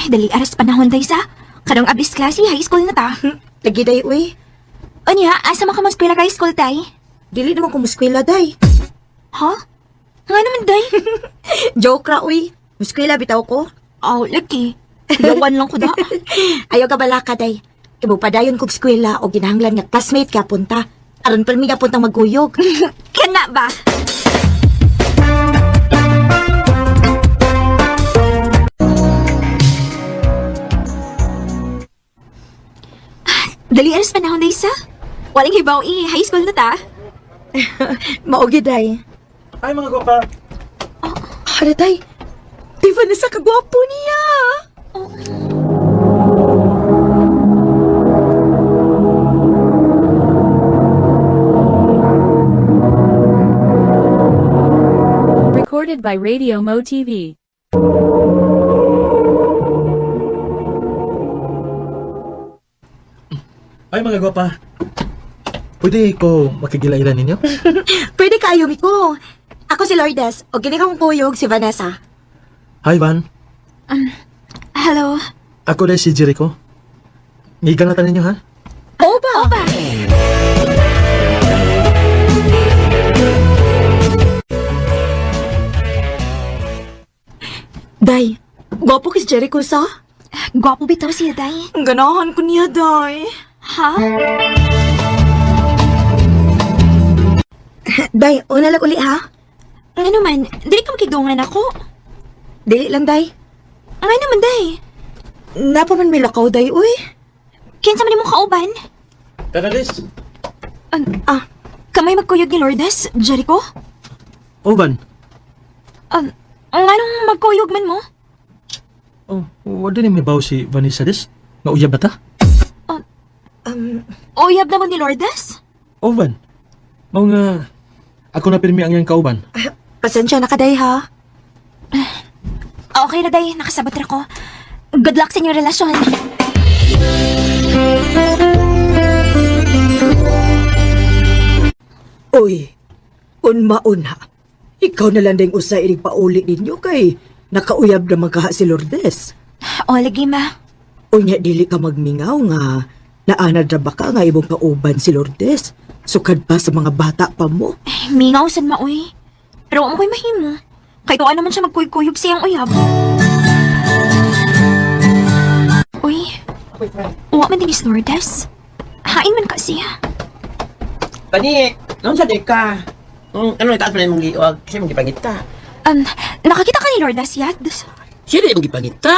Dali aras panahon day sa. Kadong abis klase, high school na ta. Lagi day uy. Anya, asa man ka mas high school tay? Dili naman kumuskwela day. Ha? Nga naman day? Joke ra uy. Muskwela bitaw ko. Aw, lagi. Yawan lang ko da. Ayaw ka bala ka day. Ibo padayon kog eskwela o ginahanglan nga classmate ka punta. Aron palmi ka puntang magkuyog. Kana ba? Dali aras panahon day sa. Walang hibaw high school na ta. Maugi day. Ay, mga gwapa. Hara day. Di ba nasa kagwapo niya? Recorded by Radio Mo TV. Ay, mga gwapa. Pwede ko makigilailan ninyo? Pwede ka ayumi ko. Ako si Lourdes o gini kong kuyog si Vanessa. Hi, Van. Hello. Ako din si Jericho. Iganatan ninyo, ha? Oba! Oba. Day, gwapo kis Jericho sa? Gwapo bitaw siya, day. Ang ganahan ko niya, day. Ha? Day, una lang uli ha? Nga naman, dili ka makigungan ako. Dili lang, day. Nga naman, day. Napaman may lakaw, day, uy. Kinsa man mo kauban? Kanalis. Kamay magkuyog ni Lourdes, Jericho? Oh, Van. Nga nung magkuyog man mo? Oh, wala din may baw si Vanessa des. Nauyab na ta? Uyab naman ni Lourdes? Oh, Van. Mao nga, ako na pirmi ang iyang kauban. Pasensya na ka, day, ha? Okay na, day. Nakasabot ra ko. Good luck sa inyong relasyon. Uy, kung mauna, ikaw na lang ding usay inig pauli ninyo kay nakauyab na magkaha si Lourdes. O, lagi, ma. Unya dili ka magmingaw nga naanad na baka nga imong kauban si Lourdes. Sukad pa sa mga bata pa mo. Mingaw sad maoy. Pero wa mo ko'y mahimo. Kay tuwa naman siya magkuyog-kuyog siyang uyab. Uy, uwa man din is Lourdes. Hain man ka siya. Tani, nung sa ka? Ano itaas pa na mong giwag? Kasi mong gipangita. Nakakita ka ni Lourdes yat? Siya mong gipangita.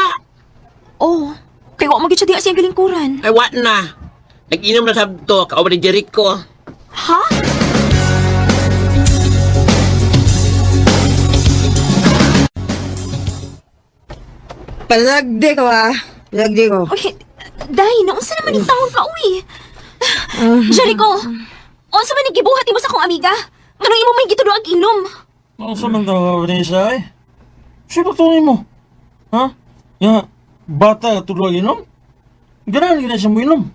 Oh, kay wa mo gid siya di siyang galingkuran. Ay, what na? Nag-inom na sabto, kauban ni Jericho. Ha? Palagdi ko Palagdi ko. Uy, day, naunsa naman yung taon ka, uy. Jericho, unsa man gibuhat mo sa akong amiga? Anong imo may gitudo ag inom? Ang samantala, Vanessa, eh? Siya ba tunay mo? Ha? Ya, bata tulog inom? Ganaan gina siya mo inom.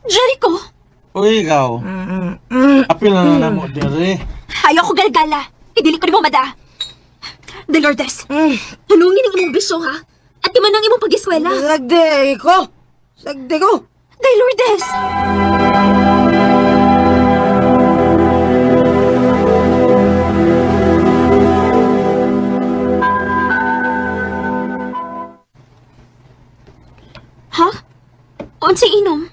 Jericho, O ikaw, apil na mo dere. ayaw ko galgala. Idili ko ni mo mada. De Lourdes, tulungin ang imong bisyo, ha? At di man ang imong pag-eskwela. Sagdi ko. De Lourdes! Ha? Unsa inom?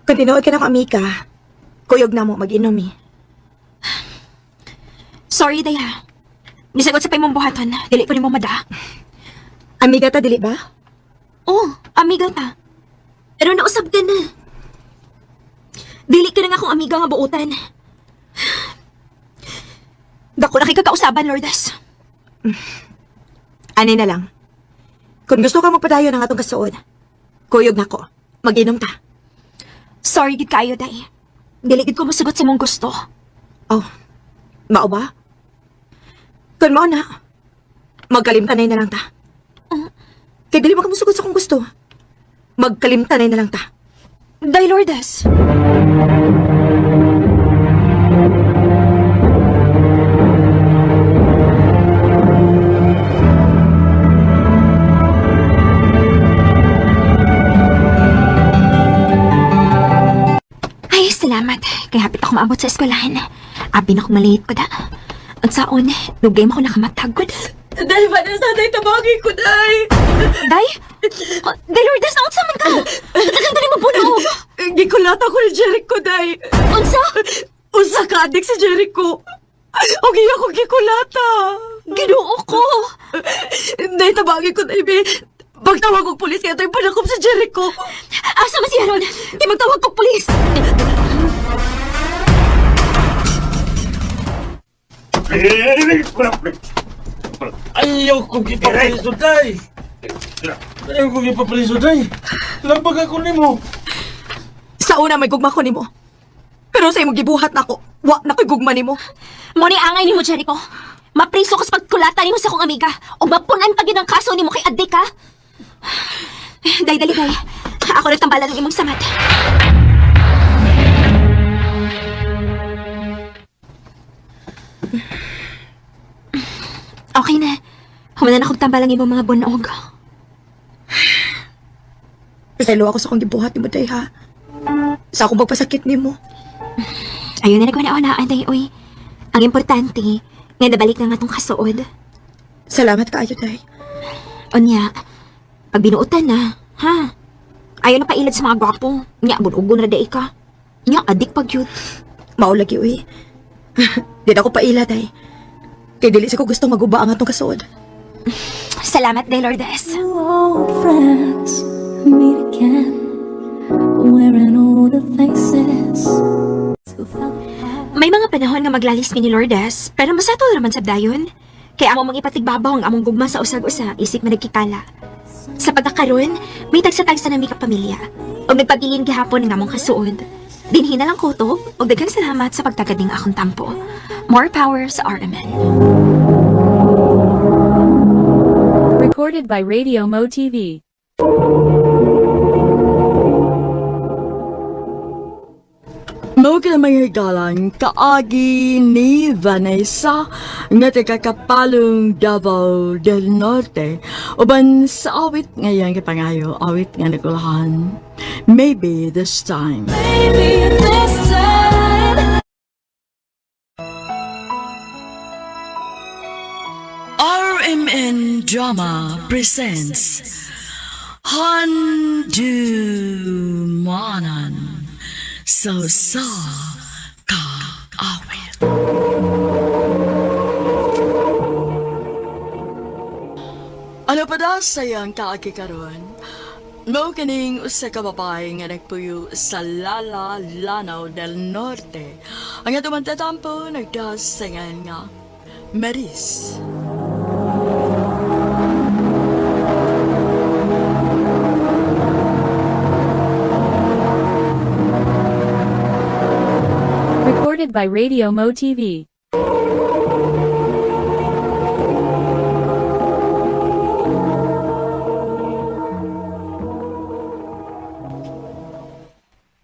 Kung tinuod ka na ko, Amika, kuyog na mo mag-inom eh. Sorry, day, ha? Bisagot sa mong buhaton, dili ko ni mo mada. Amiga ta, dili ba? Oh, amiga ta. Pero nausab ka na. Dili ka na nga akong amiga nga buutan. Dako na kay kakausaban, Lourdes. Anay na lang. Kung gusto ka magpadayo ng atong kasuod, kuyog na ko. Mag-inom ta. Sorry gid kayo, day. Dili gid ko masugot sa mong gusto. Oh, mao ba? Kung mao na, magkalimtanay na lang ta. Kaya dili mo ka musugot sa kong gusto. Magkalimtanay na lang ta. Day, Lourdes. Ay, salamat. Kaya hapit ako maabot sa eskwelahan. Abi na kong malihit ko da. Ang saon, lugay mo ko nakamatagod. Day, Vanessa, day, tabagin ko, day. Day? Day, Lourdes, naunsa man ka? Tagang dali mo bunog. Gikulata ko ni Jericho, day. Unsa? Usa ka adik si Jericho. Og iya ko gikulata. Ginoo ko. Day, tabagin ko, day, be. Pagtawag kong pulis, kaya tayo panakop sa Jericho. Asa man si Aaron? Di magtawag kong pulis. Ayaw ko gipapaliso, day! Ayaw ko gipapaliso, day! Lampag ako ni mo! Sa una may gugma ko nimo. Pero sa imong gibuhat na ko, wa na ko'y gugma nimo. Mo ni angay ni mo, Jericho. Mapriso ka sa pagkulata ni mo sa akong amiga. O mapunan pa gid ang kaso ni mo kay adik, ha? Day, dali, day. Ako nagtambalan ng imong samat. Okay na. Humanan akong tambalang imong mga bunog. Pasaylo ako sa kong gibuhat nimo, day, ha? Sa akong pagpasakit nimo. Ayun na nagwana-unaan, day, uy. Ang importante, nga nabalik na nga tong kasuod. Salamat kaayo, day. Unya, pag binuutan na, ha? Ayaw na pailad sa mga gwapo. Nya, bunugon na day ka. Nya, adik pag yun. Mao lagi, uy. Di na ako paila, day. Kay dili sa ko gusto maguba ang atong kasuod. Salamat, day, Lourdes. Old friends meet again, wearing all the faces. May mga panahon nga maglalis mi ni Lourdes, pero masatol naman sa dayon. Kaya amo mga ipatigbabaw ang among gugma sa usag-usa, isip man nagkikala. Sa pagkakaroon, may tagsa-tagsa na mi kapamilya. O nagpabilin gihapon ng among kasuod. Dinhin na lang kutob, o daghang salamat sa pagtagading akong tampo. More power sa RMN. Recorded by Radio Mo TV. Mao ka mga higalan kaagi ni Vanessa nga taga Kapalong, Davao del Norte uban sa awit ngayon kapangayo awit nga nagulahan Maybe This Time. Maybe this time. RMN Drama presents Handumanan So Ka Awit. Ano pa da sayang kaagi karon? Mao kining usa ka babae nga nagpuyo sa Lala, Lanao del Norte. Ang atong tatampo nagdasangan nga Maris. Recorded by Radio Mo TV.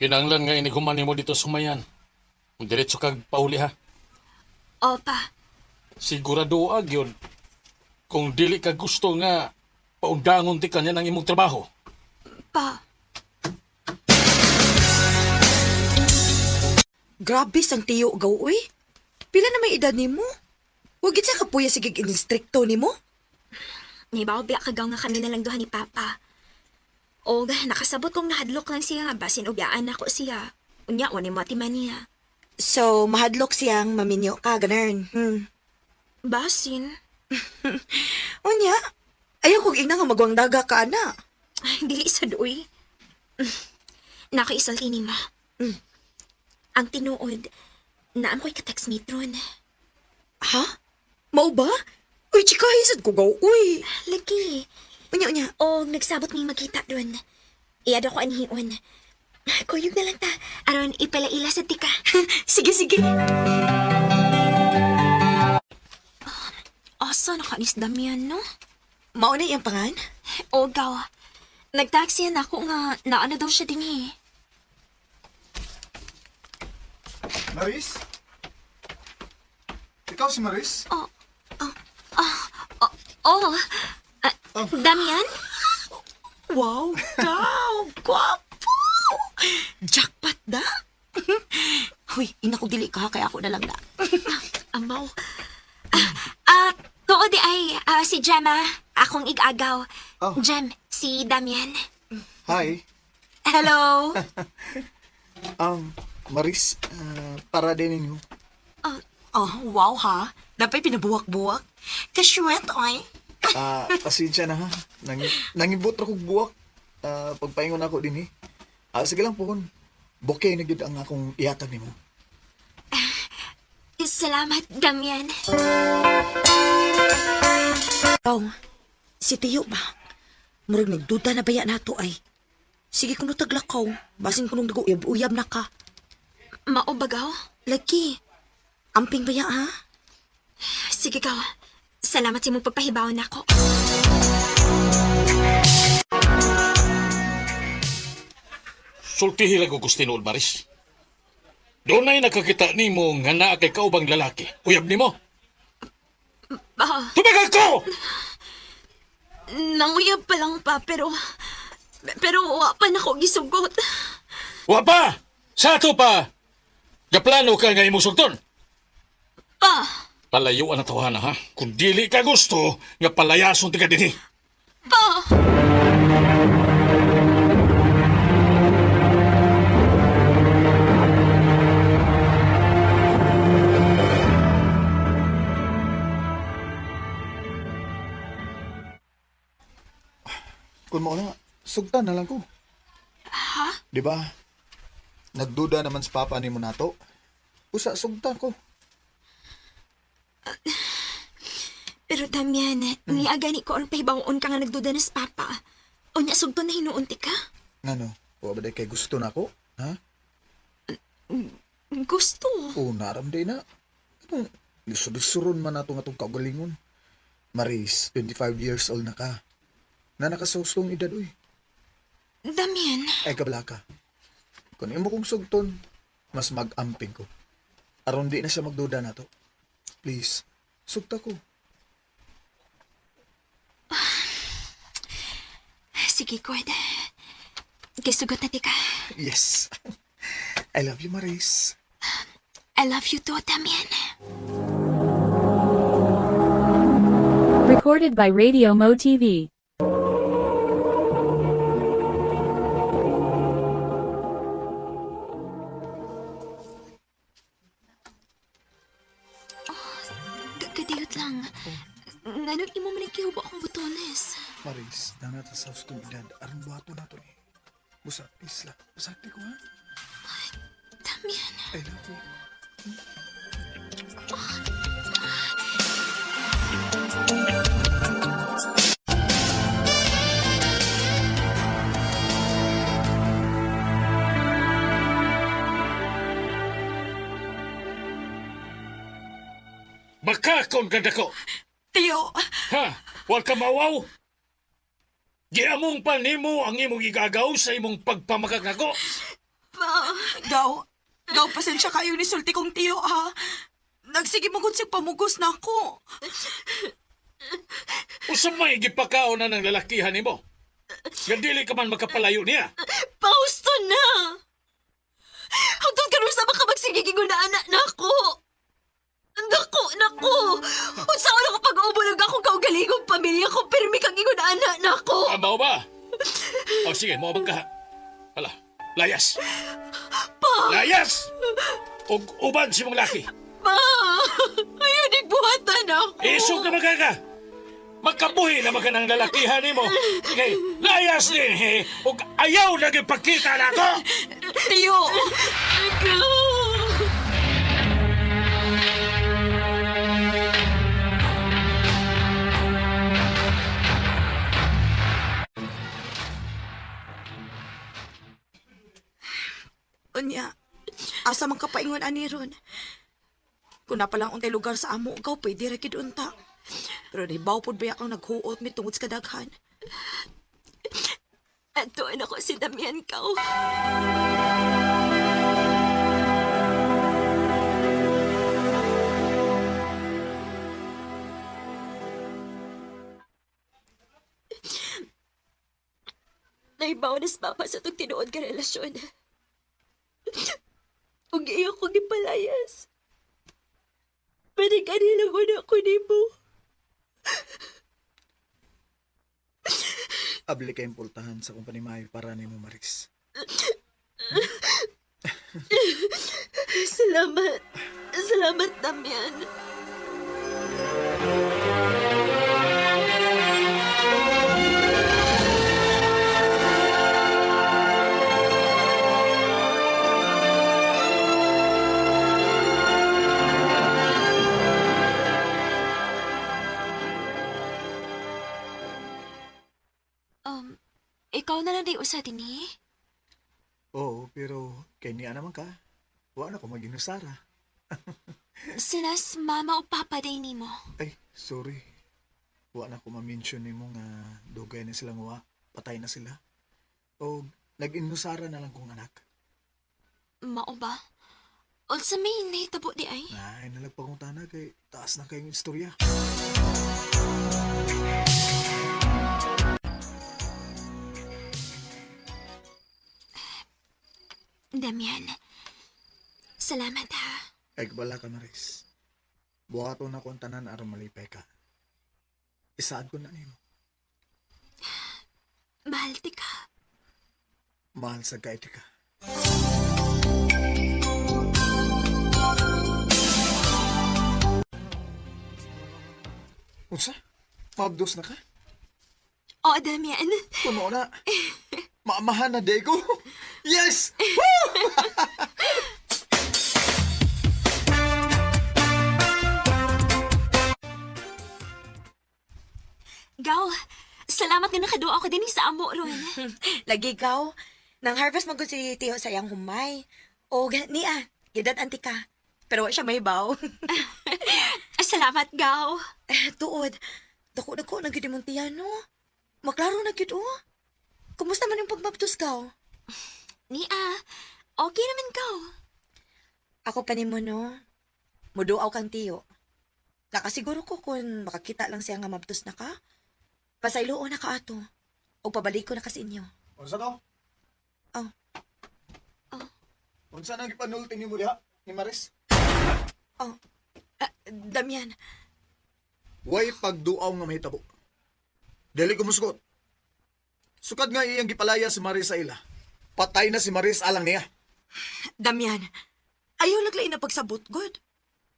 Kinanglan nga iniguman mo dito sumayan. Diretso kag pauli ha. Opa, Sigurado ag yun. Kung dili ka gusto nga paundangon ti kanya ng imong trabaho. pa. Grabe sang tiyo gaw, uy. Pila na may edad ni mo? Huwag sa kapuya sigig in-instricto ni mo? Nibaw biya kagaw nga kami na lang duha ni Papa. O nakasabot kong nahadlok lang siya nga basin o biyaan ako siya. Unya, wani mo atiman niya. So, mahadlok siyang maminyo ka, ganern. Basin? Unya, ayaw kong ina nga magwang daga ka, ana. Ay, dili sa doy. Nakaisalti ni ma. Ang tinuod, naam ko'y ka-textmate ron. Ha? Mao ba? Uy, chika, hisad ko gaw, uy. Lagi. Unya. O nagsabot may magkita ron. Iyad ako anhiun. Kuyog na lang ta. Aron ipalaila sa tika. Sige. Asa nakanis Damian, no? Mao na iyang pangan? O gaw. Nagtaksi na ako nga naano daw siya din eh. Maris? Ikaw si Maris? Damian? Wow, gwapo! Jackpot da? Uy, ina ko dili ka, kaya ako na lang na. Amaw. Tuod ay si Gemma, akong igagaw. Oh. Gem, si Damian. Hi. Hello! Maris, para din ninyo. Oh, wow ha. Dapat pinabuwak-buwak. Kasyuet, oy. Pasensya na ha. Nangibot ra kog buwak. Pagpaingon ako din sige lang po. Bokeh na gyud ang akong ihatag nimo. Salamat, Damian. Oh, si Tiyo ba? Murag nagduda na baya nato ay. Sige kung taglakaw, basin ko nung nag-uyab na ka. Maubagaw? Lagi, amping baya ha? Sige ka. Salamat sa mong pagpahibawon ako. Sultihi lang ko Gustino Maris. Doon ay nakakita ni mo nga naa kay kaubang lalaki. Uyab ni mo. Tumagal ko! Nanguyab pa lang pa, pero wa pa na ko gisugot. Wa pa! Sa ato pa! Gaplano ka nga imong sugton. Pa! Palayuan na tawhana ha. Kung dili ka gusto, nga palayason ti ka dinhi. Pa! Kung mo na, sugtan na lang ko. Ha? Di ba? Nagduda naman sa papa ni mo nato. Usa, sugtan ko. Pero Damian, niagani ko ang pahibawon ka nga nagduda na sa Papa. O niya sugto na hinuunti ka? Ngano? Wa ba day kay gusto na ko? Ha? Gusto. O, naramday na. Lisod-lisuron man nato nga itong kagalingon. Maris, 25 years old na ka. Na nakasustong edad, uy. Damian, Ay, kabla ka. Kung imo kong sugton, mas mag-amping ko. Aron di na siya magduda na to. Please, sugta ko. sige, Cord. Kisugot na tika. Yes. I love you, Maris. I love you too, Damian. Recorded by Radio Mo TV. Kadiyot lang. Nanong imo man kihubo akong butones. Maris, nanata sa sustong edad. Aron buhato na to eh. Busat, please lang. Busati ko, ha? Damian. I love you. Makakon ka dako. Tiyo, Ha? Huwag ka mawaw. Giamong pa nimo ang imong igagaw sa imong pagpamakag nako. Gaw, pasensya kayo ni sulti kong tiyo, ha? Nagsige magod sig pamugos na ako. Usap may gipakaon na ng lalakihan nimo. Nga dili ka man makapalayo niya. Pausto na! Hangtod ka rin sa makabagsigiging anak na ako! Naku! Unsaon ako pag-uubulog akong kaugalingong pamilya ko, pirmi kang ingon anak na ako! Amaw ba? O sige, mo ka. Hala, layas. Layas! Og uban si mong laki. Pa! Ayun, igbuhatan ako! Isog na ka. Magkabuhi na maka ng lalakihan nimo. Sige, layas din, he. Og ayaw na gipakita na ako. Tiyo! Unya, asa man kapaingon ani ron. Kung na palang untay lugar sa amo, ikaw pwede ra kid unta. Pero ribaw pod ba akong naghuot mi tungod sa kadaghan. Atuan ako si Damian Kao. Naibaw na sa papa sa itong tinuod ka relasyon. Ug iyo ko gipalayas. Pwede kanila ko na ako ni mo. Abli kayong pultahan sa kumpani Mayo para ni mo, Maris. Salamat. Salamat, Damian. Ikaw na lang di usa din eh. Oo, pero kay niya naman ka. Wala na ko mag-inusara. Sinas mama o papa din nimo. Ay, sorry. Wala na ko ma-mention ni mo nga dugay na silang wa. Patay na sila. O nag-inusara na lang kong anak. Mao ba? O sa may nahitabo di ay? Ay, nalagpangutana kay taas na kayong istorya. Damian, salamat ha. Ay, kabala ka, Maris. Buhato na kong tanan aron malipay ka. Isaad ko na niyo. Mahal ti ka. Mahal sa gaiti ka. Unsa? Mabdos na ka? O, Damian. Puno na. Maamahan na, Diego. Yes! Gaw, salamat nga nakaduwa ako din sa amo ron. Lagi gaw, nang harvest magod si tiyo sa iyang humay. O, niya, gidad antika. Pero wa siya may baw. Salamat, Gaw. Tuod, dako-dako na gid imong tiyan, no? Maklaro na gid oh. Kumusta man yung pagbaptos ka? Okay naman ka. Ako pa ni mo no. Muduaw kang tiyo. Nakasiguro ko kung makakita lang siya nga mabtos na ka. Pasayloon na ka ato. O pabalik ko na ka sa inyo. Unsa to? Oh. Unsa nang ipanulti ni mo diha ni Maris? Damian, Way pagduaw nga mahitabo. Dili ko musgot. Sukad nga iyang gipalaya si Maris sa ila. Patay na si Maris alang niya. Damian, ayaw naglain na pagsabot, God.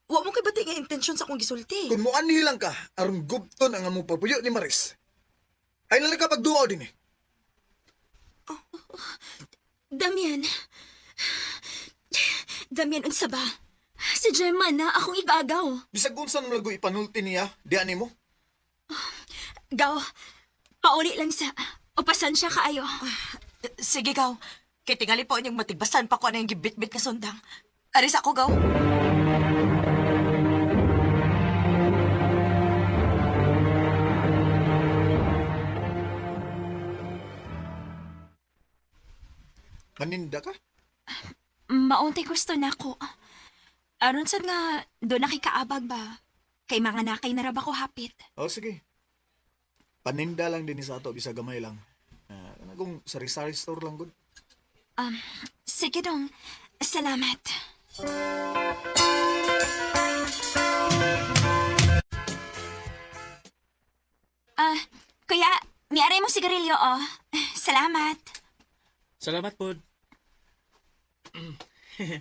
Wa mo kay bati nga intensyon sa akong gisulti. Kung muanhi lang ka, aron gubton ang among pagpuyo ni Maris. Ay nalang ka pagduaw din eh. Damian, unsa ba? Si Gemma na akong igagaw. Bisag unsa nang lago ipanulti niya, diyan nimo. Gaw, pauli lang sa... O pasensya kaayo. Sige, gaw. Kay tingali po niyang matigbasan pa ko na yung gibit-bit ka sundang. Aris ako, gaw. Maninda ka? Maunti gusto na ko. Aron sad nga, doon na kay kaabag ba? Kay mga nakay na raba ko hapit. Oh, sige. Paninda lang din sa ato, bisa gamay lang. Kung sari-sari store lang, good. Sige dong. Salamat. Kuya, miaray mo sigarilyo, oh. Salamat. Salamat po.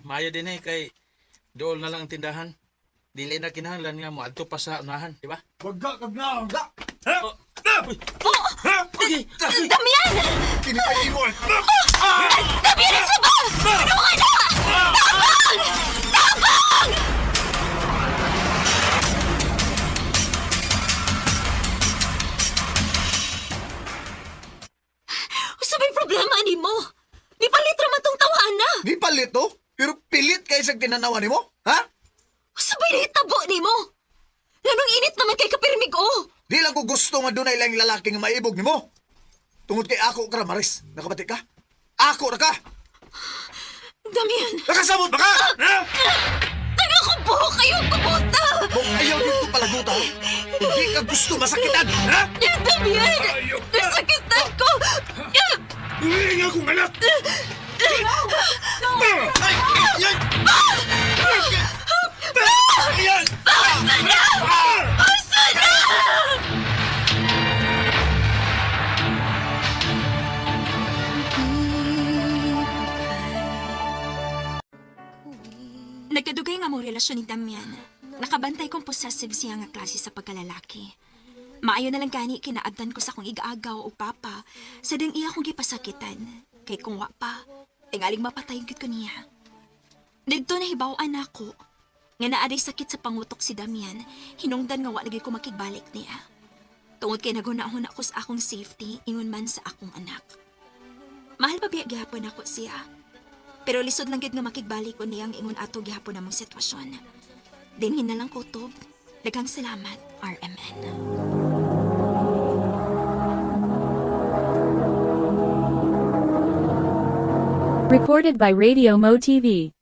Maayo din kay dool na lang ang tindahan. Dili na kinahanglan nga mo adto pa sa unahan, di ba? Wagga kag na, wagga! Okay. Damian! Kinipay mo eh! Damian, isa ba? Ano ka na? Tabang! Tabang! Sa may problema ni mo? Di palit raman tong tawaan na. Di palit to, pero pilit kayo sa tinanawa ni mo, ha? Sabay na itabo ni mo. Lanong init naman kay kapirmig o. Di lang ko gusto nga doon ay lang lalaki nga maibog ni mo. Tungod kay ako ka, Maris. Nakabati ka? Ako na ka! Damian! Nakasabot ba ka? Ha? Taga ko buhok kayo kabuta! Kung ayaw dito palaguta, hindi ka gusto masakitan, ha? Damian! Nasakitan ko! Uy, akong anak! Ay! Yan! Yan! Basta na! Basta na! Nagkadugay nga mo relasyon ni Damian. Nakabantay kong possessive siya nga klase sa pagkalalaki. Maayo na lang gani kinaabdan ko sa akong igaagaw o papa sa ding iya kong gipasakitan. Kay kung wa pa, tingaling mapatay gid ko niya. Dito na hibawaan ako. Nga naaday sakit sa pangutok si Damian, hinungdan nga wa lagi ko makigbalik niya. Tungod kay nagunahon ako sa akong safety, ingon man sa akong anak. Mahal pa biya gihapon ako siya. Pero lisod lang gid nga makigbalik ko niyang ingon ato gihapon namong sitwasyon. Dinhin na lang kutob. Daghang salamat, RMN. Recorded by Radio Mo TV.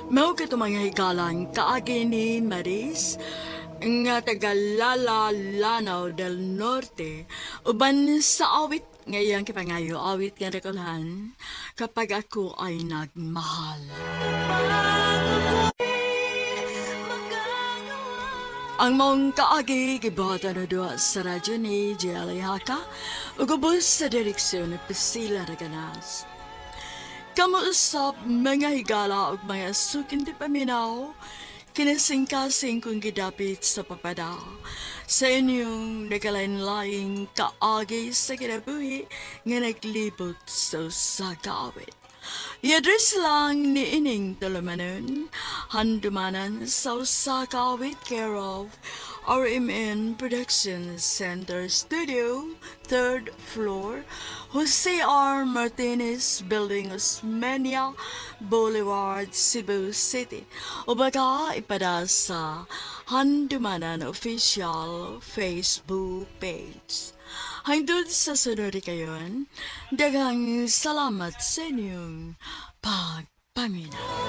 Mao ka mga higalang kaagi ni Maris nga taga Lalalanao del Norte uban sa awit ngayang kipangayo awit nga rekolhan kapag ako ay nagmahal. Ang mong kaagi gibata na doon sa radyo ni Jelly Haka ugubos sa direksyon ni Priscilla Raganas. Kamuusap mga higala ug mga sukin di paminaw, kinasing-kasing kong gidapit sa papada sa inyong nagalain-laing kaagi sa kinabuhi nga naglibot sa kaawit. Yadres lang ni Ining Tulumanon, handumanan sa Osaka with care of RMN Production Center Studio, 3rd floor, Jose R. Martinez Building, Osmeña Boulevard, Cebu City. O baka ipada sa Handumanan Official Facebook page. Hangtod sa sunod kayon, daghang salamat sa inyong pagpaminaw.